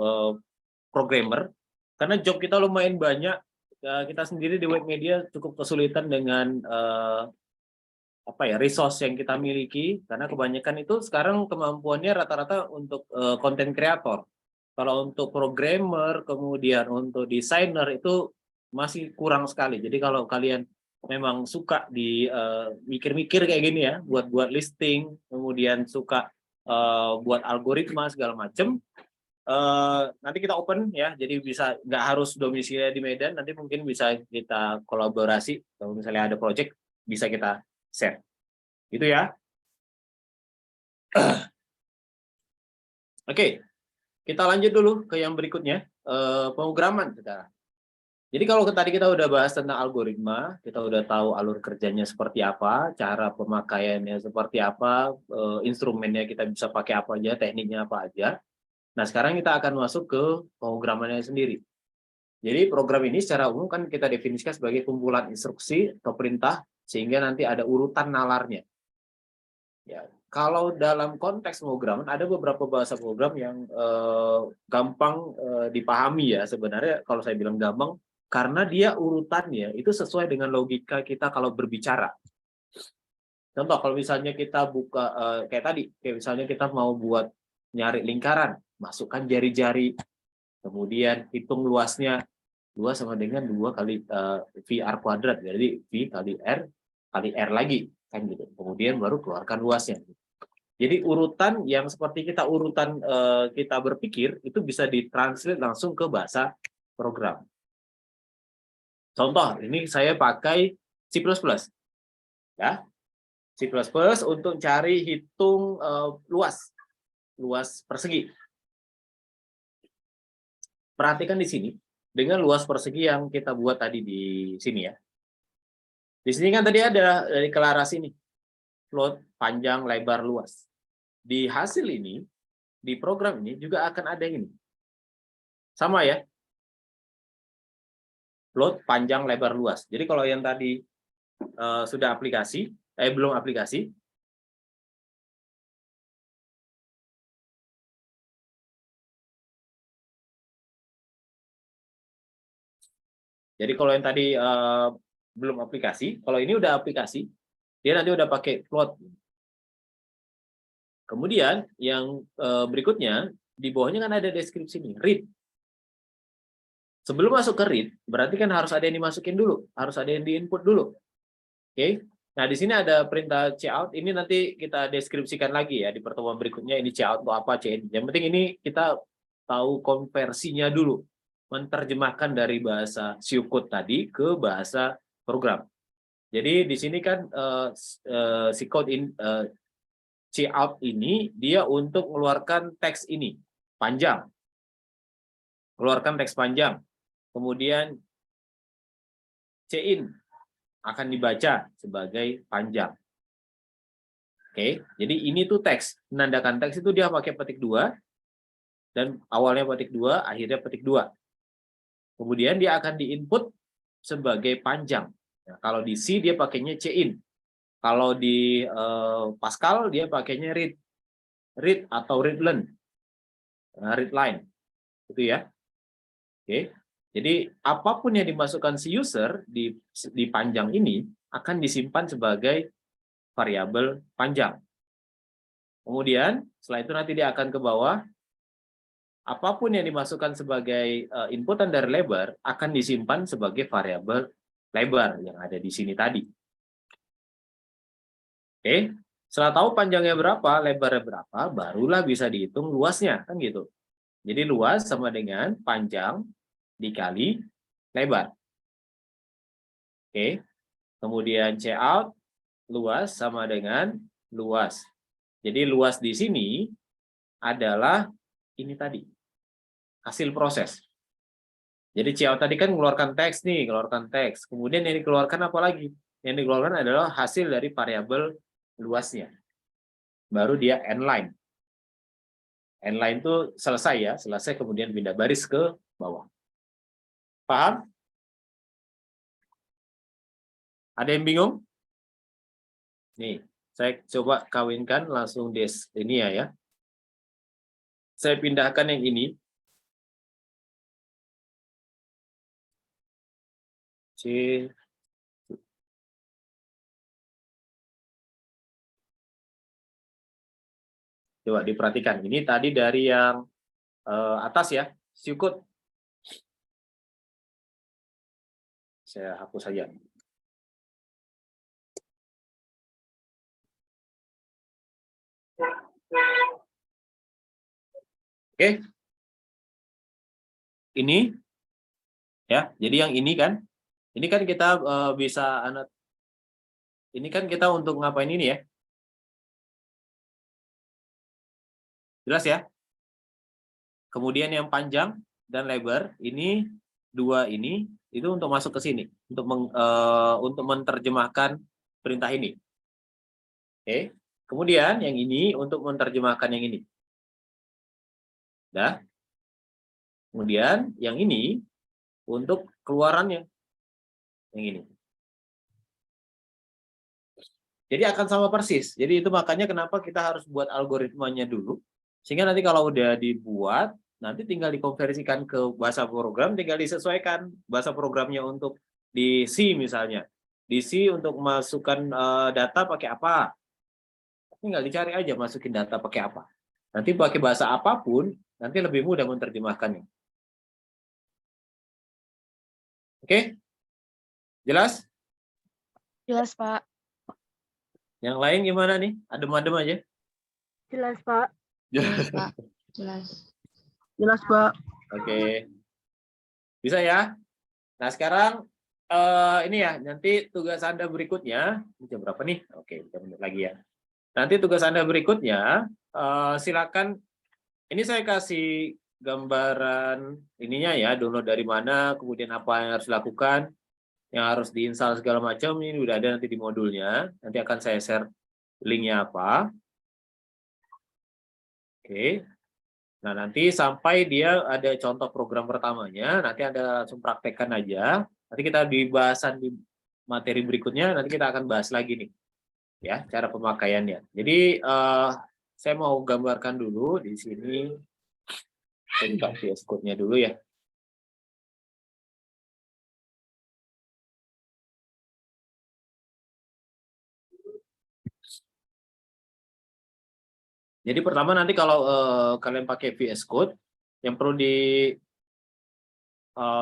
programmer. Karena job kita lumayan banyak, kita sendiri di web media cukup kesulitan dengan resource yang kita miliki, karena kebanyakan itu sekarang kemampuannya rata-rata untuk content creator. Kalau untuk programmer, kemudian untuk desainer itu masih kurang sekali. Jadi kalau kalian memang suka di mikir-mikir kayak gini ya, buat listing, kemudian suka buat algoritma segala macam, nanti kita open ya, jadi bisa nggak harus domisili di Medan, nanti mungkin bisa kita kolaborasi, kalau misalnya ada project bisa kita share, gitu ya. Oke, kita lanjut dulu ke yang berikutnya, pemrograman sekarang. Jadi kalau tadi kita udah bahas tentang algoritma, kita udah tahu alur kerjanya seperti apa, cara pemakaiannya seperti apa, instrumennya kita bisa pakai apa aja, tekniknya apa aja. Nah sekarang kita akan masuk ke pemrogramannya sendiri. Jadi program ini secara umum kan kita definisikan sebagai kumpulan instruksi atau perintah, sehingga nanti ada urutan nalarnya. Ya, kalau dalam konteks pemrograman ada beberapa bahasa program yang gampang dipahami ya sebenarnya. Kalau saya bilang gampang, karena dia urutannya itu sesuai dengan logika kita kalau berbicara. Contoh, kalau misalnya kita buka kayak tadi, kayak misalnya kita mau buat nyari lingkaran, masukkan jari-jari, kemudian hitung luasnya, luas sama dengan 2 kali VR kuadrat, jadi V kali R lagi, kan gitu. Kemudian baru keluarkan luasnya. Jadi urutan yang seperti urutan kita berpikir itu bisa ditranslate langsung ke bahasa program. Contoh, ini saya pakai C++. Ya. C++ untuk cari hitung luas persegi. Perhatikan di sini, dengan luas persegi yang kita buat tadi di sini ya. Di sini kan tadi ada deklarasi nih, float, panjang, lebar, luas. Di hasil ini, di program ini juga akan ada ini. Sama ya. Float, panjang, lebar, luas. Jadi kalau yang tadi sudah aplikasi, belum aplikasi, jadi kalau yang tadi belum aplikasi, kalau ini udah aplikasi, dia nanti udah pakai float. Kemudian yang berikutnya, di bawahnya kan ada deskripsi nih, read. Sebelum masuk ke read, berarti kan harus ada yang dimasukin dulu, harus ada yang di-input dulu. Oke. Nah, di sini ada perintah cout, ini nanti kita deskripsikan lagi ya di pertemuan berikutnya, ini cout atau apa, cin. Yang penting ini kita tahu konversinya dulu, menerjemahkan dari bahasa Siukut tadi ke bahasa program. Jadi di sini kan si code cout ini dia untuk mengeluarkan teks ini panjang, keluarkan teks panjang. Kemudian cin akan dibaca sebagai panjang. Oke, jadi ini tuh teks. Menandakan teks itu dia pakai petik 2, dan awalnya petik 2, akhirnya petik 2. Kemudian dia akan diinput sebagai panjang. Nah, kalau di C dia pakainya cin. Kalau di Pascal dia pakainya read. read atau read line. Read line. Itu ya. Oke. Jadi apapun yang dimasukkan si user di panjang ini akan disimpan sebagai variabel panjang. Kemudian setelah itu nanti dia akan ke bawah. Apapun yang dimasukkan sebagai inputan dari lebar akan disimpan sebagai variabel lebar yang ada di sini tadi. Oke. Setelah tahu panjangnya berapa, lebarnya berapa, barulah bisa dihitung luasnya, kan gitu. Jadi luas sama dengan panjang dikali lebar. Oke. Kemudian C out, luas sama dengan luas. Jadi luas di sini adalah ini tadi, hasil proses. Jadi C out tadi kan mengeluarkan teks nih, mengeluarkan teks. Kemudian yang dikeluarkan apa lagi? Yang dikeluarkan adalah hasil dari variabel luasnya. Baru dia end line. End line itu selesai ya, selesai kemudian pindah baris ke bawah. Paham? Ada yang bingung? Nih, saya coba kawinkan langsung des ini ya. Saya pindahkan yang ini. C. Coba diperhatikan. Ini tadi dari yang atas ya, Syukut. Saya hapus saja. Oke. Ini ya. Jadi yang ini kan kita bisa ini kan kita untuk ngapain ini ya? Jelas ya? Kemudian yang panjang dan lebar ini dua ini itu untuk masuk ke sini untuk menerjemahkan perintah ini. Oke. Kemudian yang ini untuk menerjemahkan yang ini. Dah. Kemudian yang ini untuk keluarannya. Yang ini. Jadi akan sama persis. Jadi itu makanya kenapa kita harus buat algoritmanya dulu. Sehingga nanti kalau udah dibuat, nanti tinggal dikonversikan ke bahasa program, tinggal disesuaikan bahasa programnya untuk di C misalnya. Di C untuk masukkan data pakai apa. Tinggal dicari aja masukin data pakai apa. Nanti pakai bahasa apapun, nanti lebih mudah menerjemahkannya. Oke? Jelas? Jelas, Pak. Yang lain gimana nih? Adem-adem aja? Jelas, Pak. Jelas, Pak. Jelas. Jelas, Pak. Oke. Bisa ya? Nah, sekarang ini ya, nanti tugas Anda berikutnya, ini jam berapa nih? Oke, 3 menit lagi ya. Nanti tugas Anda berikutnya, silakan, ini saya kasih gambaran ininya ya, download dari mana, kemudian apa yang harus dilakukan, yang harus diinstal segala macam, ini udah ada nanti di modulnya. Nanti akan saya share linknya apa. Oke. Nah, nanti sampai dia ada contoh program pertamanya, nanti Anda langsung praktekkan aja. Nanti kita di bahasan di materi berikutnya, nanti kita akan bahas lagi nih, ya, cara pemakaiannya. Jadi, saya mau gambarkan dulu di sini. Saya buka VS Code-nya dulu ya. Jadi pertama nanti kalau kalian pakai VS Code, yang perlu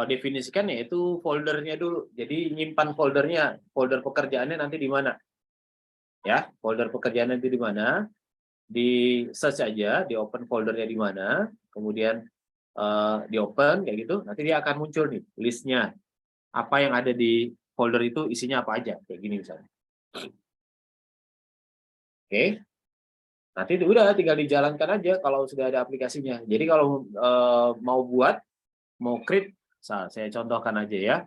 definisikan yaitu foldernya dulu. Jadi nyimpan foldernya, folder pekerjaannya nanti di mana? Ya, folder pekerjaan nanti di mana? Di search aja, di open foldernya di mana, kemudian di open kayak gitu, nanti dia akan muncul nih listnya. Apa yang ada di folder itu isinya apa aja, kayak gini misalnya. Oke. Nanti udah tinggal dijalankan aja kalau sudah ada aplikasinya. Jadi kalau mau create, saya contohkan aja ya.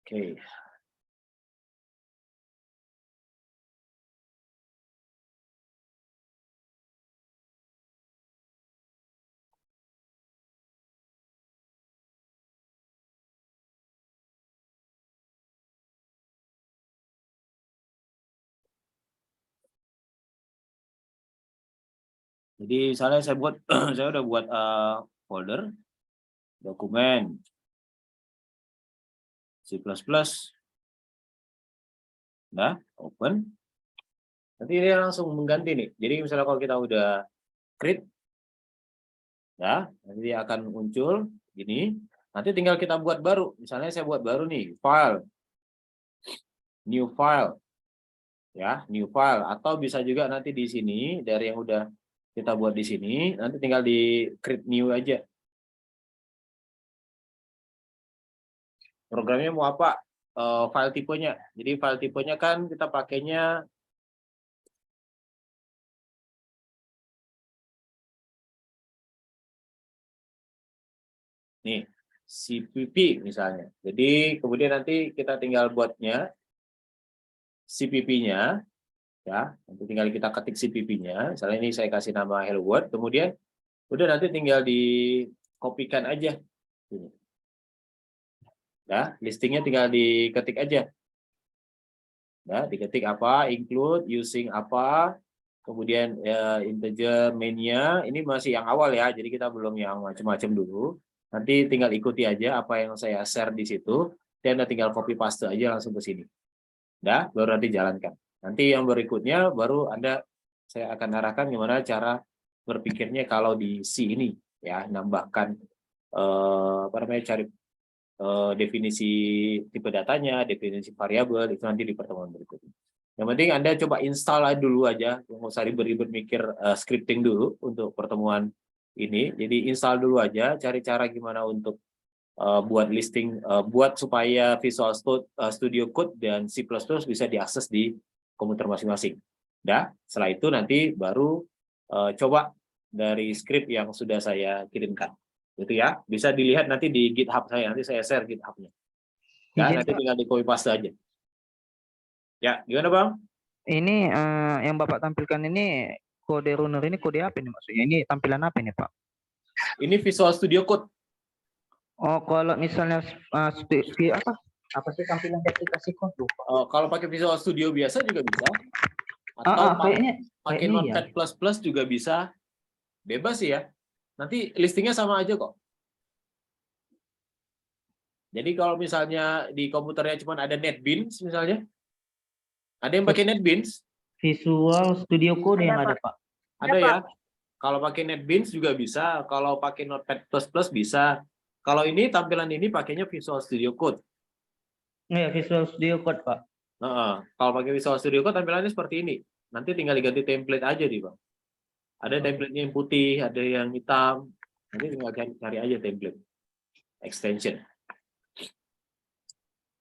Oke. Jadi misalnya saya buat, saya udah buat folder, dokumen, C++, nah, open. Nanti dia langsung mengganti nih. Jadi misalnya kalau kita udah create, ya, nanti dia akan muncul gini. Nanti tinggal kita buat baru. Misalnya saya buat baru nih, file, new file, ya, new file. Atau bisa juga nanti di sini dari yang udah kita buat di sini, nanti tinggal di create new aja. Programnya mau apa? File tipenya. Jadi file tipenya kan kita pakainya nih, CPP misalnya. Jadi kemudian nanti kita tinggal buatnya CPP-nya, ya. Nanti tinggal kita ketik CPP-nya. Misalnya ini saya kasih nama Hello World. Kemudian udah nanti tinggal dikopikan aja. Ini. Nah, listingnya tinggal diketik aja. Nah, diketik apa, include, using apa, kemudian integer mainnya, ini masih yang awal ya, jadi kita belum yang macam-macam dulu. Nanti tinggal ikuti aja apa yang saya share di situ, dan Anda tinggal copy paste aja langsung ke sini. Nah, baru nanti jalankan. Nanti yang berikutnya baru saya akan arahkan gimana cara berpikirnya kalau di C ini, ya, nambahkan apa namanya, cari definisi tipe datanya, definisi variabel, itu nanti di pertemuan berikutnya. Yang penting Anda coba install dulu aja, nggak usah ribet-ribet mikir scripting dulu untuk pertemuan ini. Jadi install dulu aja, cari cara gimana untuk buat listing, buat supaya Visual Studio Code dan C++ bisa diakses di komputer masing-masing. Nah, setelah itu nanti baru coba dari script yang sudah saya kirimkan. Itu ya, bisa dilihat nanti di GitHub saya, nanti saya share GitHub-nya. Ya, nanti tinggal di copy paste aja. Ya, gimana Bang? Ini yang Bapak tampilkan ini kode runner ini kode apa nih maksudnya? Ini tampilan apa nih Pak? Ini Visual Studio Code. Oh, kalau misalnya apa sih tampilan aplikasi kode? Kalau pakai Visual Studio biasa juga bisa. Atau pakai Notepad++ juga bisa. Bebas sih ya. Nanti listingnya sama aja kok. Jadi kalau misalnya di komputernya cuma ada NetBeans misalnya, ada yang pakai NetBeans? Visual Studio Code yang ada Pak. Ada ya. Kalau pakai NetBeans juga bisa. Kalau pakai Notepad++ bisa. Kalau ini tampilan ini pakainya Visual Studio Code. Iya, Visual Studio Code Pak. Kalau pakai Visual Studio Code tampilannya seperti ini. Nanti tinggal diganti template aja nih Bang. Ada template-nya yang putih, ada yang hitam. Nanti tinggal cari aja template. Extension.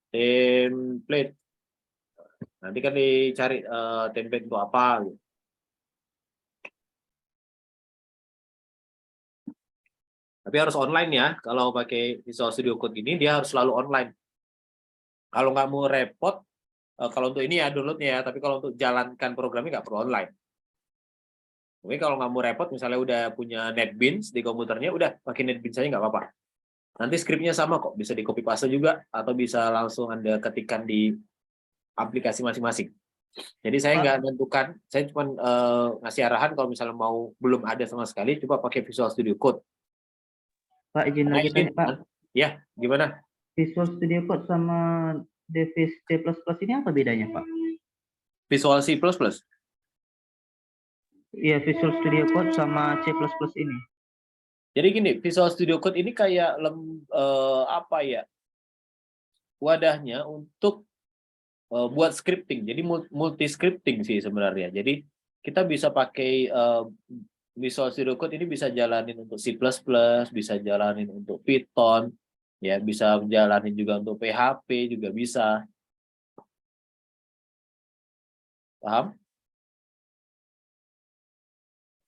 Template. Nanti kan dicari template itu apa. Gitu. Tapi harus online ya. Kalau pakai Visual Studio Code ini, dia harus selalu online. Kalau nggak mau repot, kalau untuk ini ya downloadnya ya. Tapi kalau untuk jalankan programnya nggak perlu online. Oke, kalau nggak mau repot, misalnya udah punya NetBeans di komputernya, udah pakai NetBeans aja nggak apa-apa. Nanti scriptnya sama kok, bisa di copy paste juga, atau bisa langsung Anda ketikkan di aplikasi masing-masing. Jadi saya nggak menentukan, saya cuma ngasih arahan kalau misalnya belum ada sama sekali, coba pakai Visual Studio Code. Pak, izin lagi tanya Pak. Ya, gimana? Visual Studio Code sama Devis C++ ini apa bedanya Pak? Visual C++? Iya, Visual Studio Code sama C++ ini. Jadi gini, Visual Studio Code ini kayak apa ya? Wadahnya untuk buat scripting. Jadi multi scripting sih sebenarnya. Jadi kita bisa pakai Visual Studio Code ini bisa jalanin untuk C++, bisa jalanin untuk Python, ya bisa jalanin juga untuk PHP juga bisa. Paham?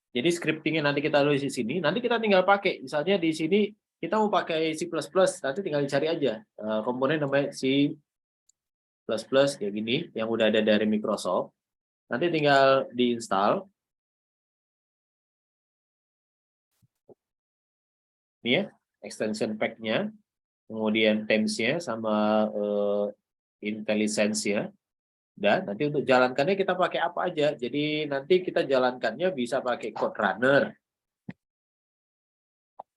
Jadi scriptingnya nanti kita tulis di sini, nanti kita tinggal pakai. Misalnya di sini kita mau pakai C++, nanti tinggal dicari aja komponen namanya C++ kayak gini, yang udah ada dari Microsoft. Nanti tinggal diinstal. Ini ya, extension pack-nya, kemudian themes-nya sama IntelliSense-nya. Dan nanti untuk jalankannya kita pakai apa aja. Jadi nanti kita jalankannya bisa pakai code runner.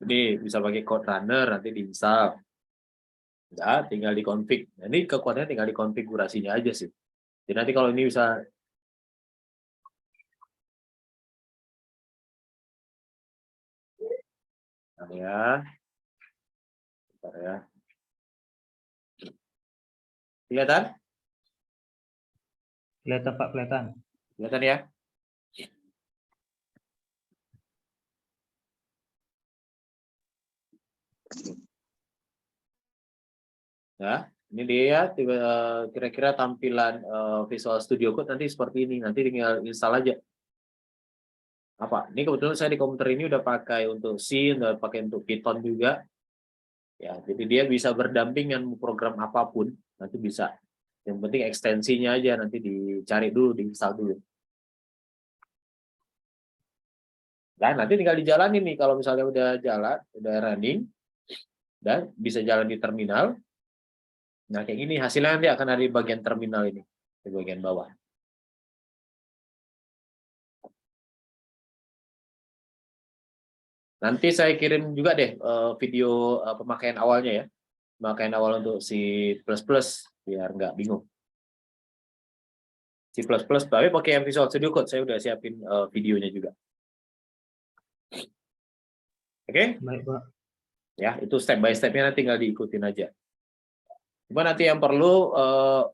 Ini bisa pakai code runner, nanti diinstal. Ya, tinggal dikonfig. Nah, ini kekuatannya tinggal dikonfigurasinya aja sih. Jadi nanti kalau ini bisa ya. Bentar ya. Kelihatan? Kelihatan Pak, kelihatan. Kelihatan ya? Ya, ini dia kira-kira tampilan Visual Studio Code nanti seperti ini. Nanti tinggal install aja. Apa? Ini kebetulan saya di komputer ini udah pakai untuk C, udah pakai untuk Python juga. Ya, jadi dia bisa berdamping dengan program apapun, nanti bisa. Yang penting ekstensinya aja nanti dicari dulu, diinstal dulu. Dan nanti tinggal dijalanin nih kalau misalnya udah jalan, udah running, dan bisa jalan di terminal. Nah, kayak gini hasilnya nanti akan ada di bagian terminal ini, di bagian bawah. Nanti saya kirim juga deh video pemakaian awalnya ya. Pemakaian awal untuk C++, biar nggak bingung. C++, tapi pakai yang Visual Studio Code, saya udah siapin videonya juga. Oke? Baik Pak. Ya, itu step by step-nya nanti tinggal diikutin aja. Cuma nanti yang perlu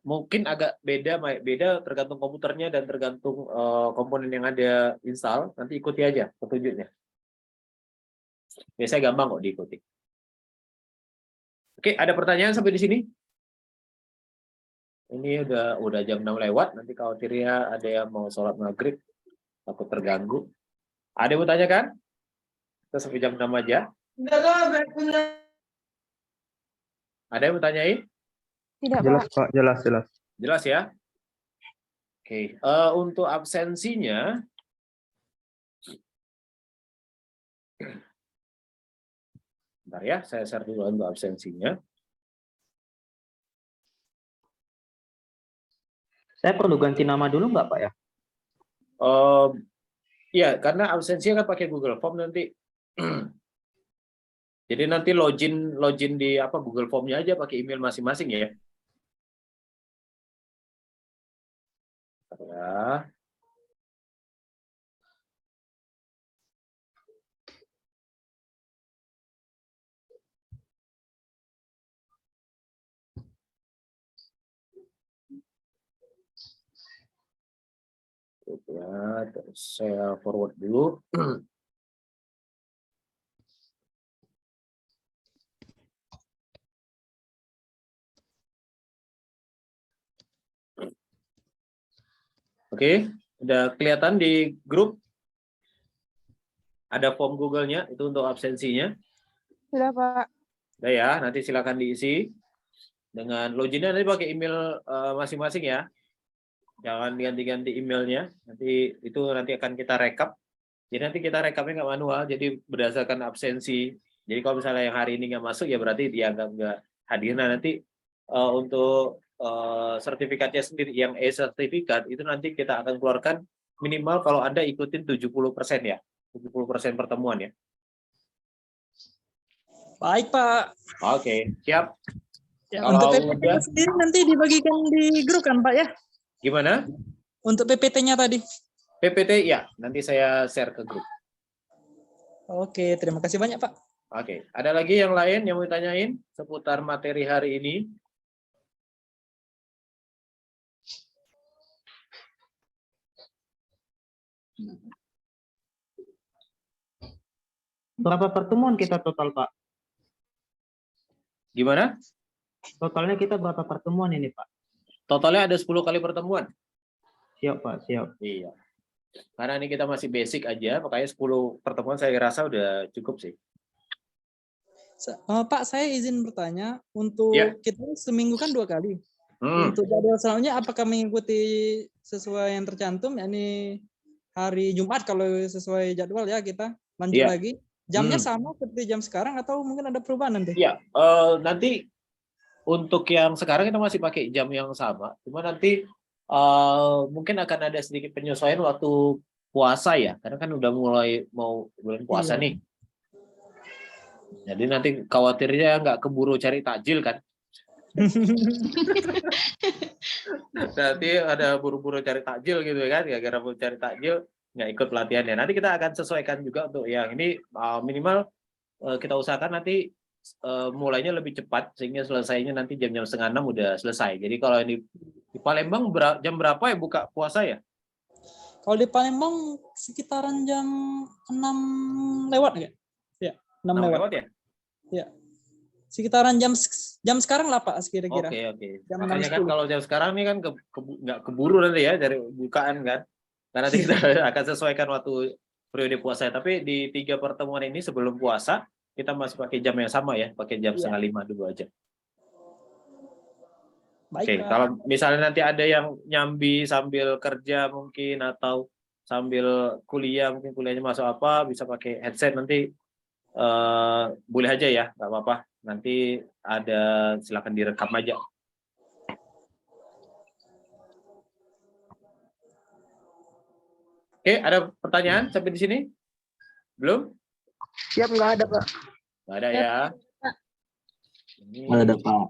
mungkin agak beda tergantung komputernya dan tergantung komponen yang ada install, nanti ikuti aja petunjuknya. Biasanya gampang kok diikuti. Oke, ada pertanyaan sampai di sini? Ini udah jam 6 lewat, nanti khawatirnya ada yang mau sholat maghrib, takut terganggu. Ada yang mau tanya kan? Kita sampai jam 6 aja. Ada yang mau tanyain? Tidak, Jelas Pak. Pak, jelas. Jelas ya? Oke, untuk absensinya, bentar ya, saya share dulu untuk absensinya. Saya perlu ganti nama dulu nggak Pak ya? Ya, karena absensinya kan pakai Google Form nanti. Jadi nanti login di Google Form-nya aja pakai email masing-masing ya. Ya. Ya, terus saya forward dulu. Oke, udah kelihatan di grup? Ada form Google-nya, itu untuk absensinya. Sudah, Pak. Udah ya, nanti silakan diisi. Dengan loginnya nanti pakai email masing-masing ya. Jangan ganti-ganti emailnya. Nanti itu akan kita rekap. Jadi nanti kita rekapnya nggak manual, jadi berdasarkan absensi. Jadi kalau misalnya yang hari ini nggak masuk, ya berarti dianggap nggak hadir. Nah nanti untuk sertifikatnya sendiri, yang e-sertifikat, itu nanti kita akan keluarkan minimal kalau Anda ikutin 70% ya. 70% pertemuan ya. Baik, Pak. Oke, siap. Ya, Kalau untuk PPT udah- sendiri nanti dibagikan di grup kan, Pak ya? Gimana? Untuk PPT-nya tadi. PPT ya, nanti saya share ke grup. Oke, terima kasih banyak, Pak. Oke, ada lagi yang lain yang mau ditanyain seputar materi hari ini? Berapa pertemuan kita total Pak? Gimana? Totalnya kita berapa pertemuan ini Pak? Totalnya ada 10 kali pertemuan. Siap Pak, siap. Iya. Karena ini kita masih basic aja, makanya 10 pertemuan saya rasa udah cukup sih. Pak, saya izin bertanya, untuk Ya. kita seminggu kan 2 kali. Hmm. Untuk jadwal selanjutnya apakah mengikuti sesuai yang tercantum, yakni hari Jumat kalau sesuai jadwal ya kita lanjut Iya. lagi. Jamnya sama seperti jam sekarang atau mungkin ada perubahan nanti? Iya, nanti untuk yang sekarang kita masih pakai jam yang sama, cuma nanti mungkin akan ada sedikit penyesuaian waktu puasa ya, karena kan udah mulai mau bulan puasa Iya. nih. Jadi nanti khawatirnya nggak keburu cari takjil kan. Nanti ada buru-buru cari takjil gitu kan, gara-gara buru cari takjil nggak ikut pelatihannya. Nanti kita akan sesuaikan juga untuk yang ini minimal kita usahakan nanti mulainya lebih cepat sehingga selesainya nanti jam-jam 5:30 udah selesai. Jadi kalau ini di Palembang jam berapa ya buka puasa ya? Kalau di Palembang sekitaran jam 6 lewat nggak? Ya, 6 lewat. ya? Ya. Sekitaran jam sekarang lah Pak kira-kira. Oke. Jam Makanya 6.10. kan kalau jam sekarang ini kan nggak keburu nanti ya dari bukaan kan. Karena nanti kita akan sesuaikan waktu periode puasa. Tapi di 3 pertemuan ini sebelum puasa kita masih pakai jam yang sama ya, pakai jam 4:30 dulu aja. Baik, Oke, Pak. kalau misalnya nanti ada yang nyambi sambil kerja mungkin atau sambil kuliah, mungkin kuliahnya masuk apa, bisa pakai headset nanti boleh aja ya, nggak apa-apa. Nanti ada silakan direkam aja. Oke, ada pertanyaan sampai di sini? Belum? Siap, nggak ada, Pak. Nggak ada ya. Ini Ada Pak.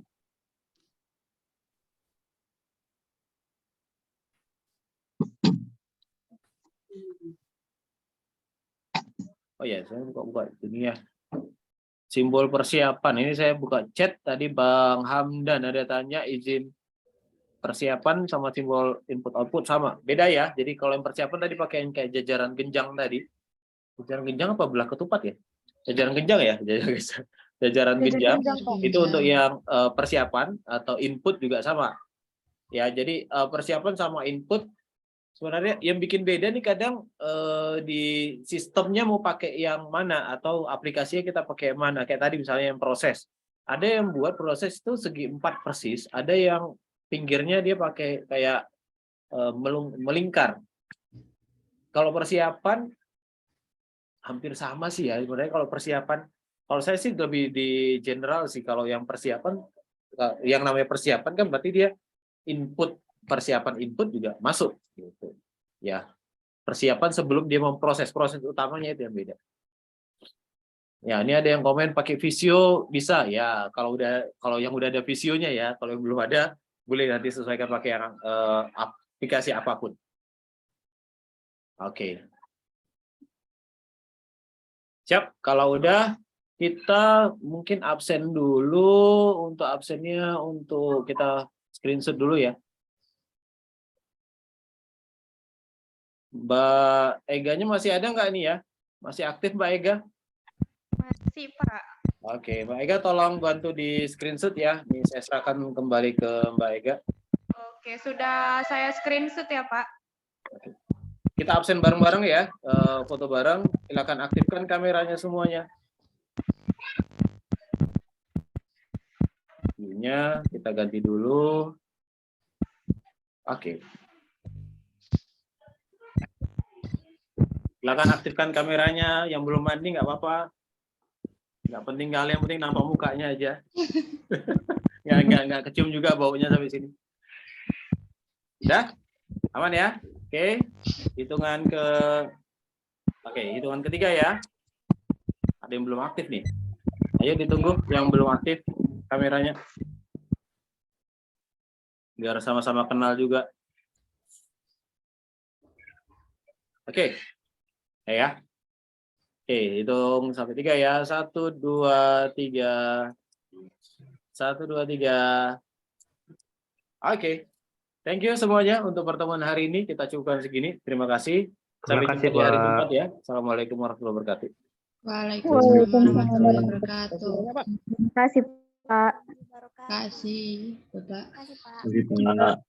oh ya, saya buka ini ya. Simbol persiapan. Ini saya buka chat tadi Bang Hamdan ada tanya izin persiapan sama simbol input output sama. Beda ya. Jadi kalau yang persiapan tadi pakai yang kayak jajaran genjang tadi. Jajaran genjang apa belah ketupat ya? Jajaran genjang ya? Jajaran genjang itu untuk yang persiapan atau input juga sama. Ya, jadi persiapan sama input sebenarnya yang bikin beda nih kadang di sistemnya mau pakai yang mana atau aplikasinya kita pakai yang mana. Kayak tadi misalnya yang proses. Ada yang buat proses itu segi 4 persis, ada yang pinggirnya dia pakai kayak melingkar. Kalau persiapan hampir sama sih ya. Sebenarnya kalau persiapan, kalau saya sih lebih di general sih. Kalau yang persiapan, yang namanya persiapan kan berarti dia input, persiapan input juga masuk gitu. Ya, persiapan sebelum dia memproses, proses utamanya itu yang beda. Ya, ini ada yang komen pakai Visio bisa ya. Kalau yang udah ada Visionya ya, kalau yang belum ada boleh nanti sesuaikan pakai yang aplikasi apapun. Oke. Siap, kalau udah kita mungkin absen dulu. Untuk absennya untuk kita screenshot dulu ya. Mbak Eganya masih ada nggak nih ya? Masih aktif Mbak Ega? Masih, Pak. Oke, Mbak Ega tolong bantu di screenshot ya. Ini saya serahkan kembali ke Mbak Ega. Oke, sudah saya screenshot ya, Pak. Oke. Kita absen bareng-bareng ya, foto bareng. Silakan aktifkan kameranya semuanya. View-nya kita ganti dulu. Oke. Silakan aktifkan kameranya. Yang belum mandi nggak apa-apa. Nggak penting kali, yang penting nampak mukanya aja. nggak kecium juga baunya sampai sini. Udah? Aman ya? Oke. Hitungan ketiga ya. Ada yang belum aktif nih. Ayo ditunggu yang belum aktif kameranya. Biar sama-sama kenal juga. Oke. Ya. Oke, hitung sampai 3 ya. 1, 2, 3. 1, 2, 3. Oke. Thank you semuanya untuk pertemuan hari ini. Kita cukupkan segini. Terima kasih. Sampai jumpa di hari Jumat ya. Assalamualaikum warahmatullahi wabarakatuh. Waalaikumsalam warahmatullahi wabarakatuh. Terima kasih, Pak. Terima kasih, Bapak. Terima kasih, Pak.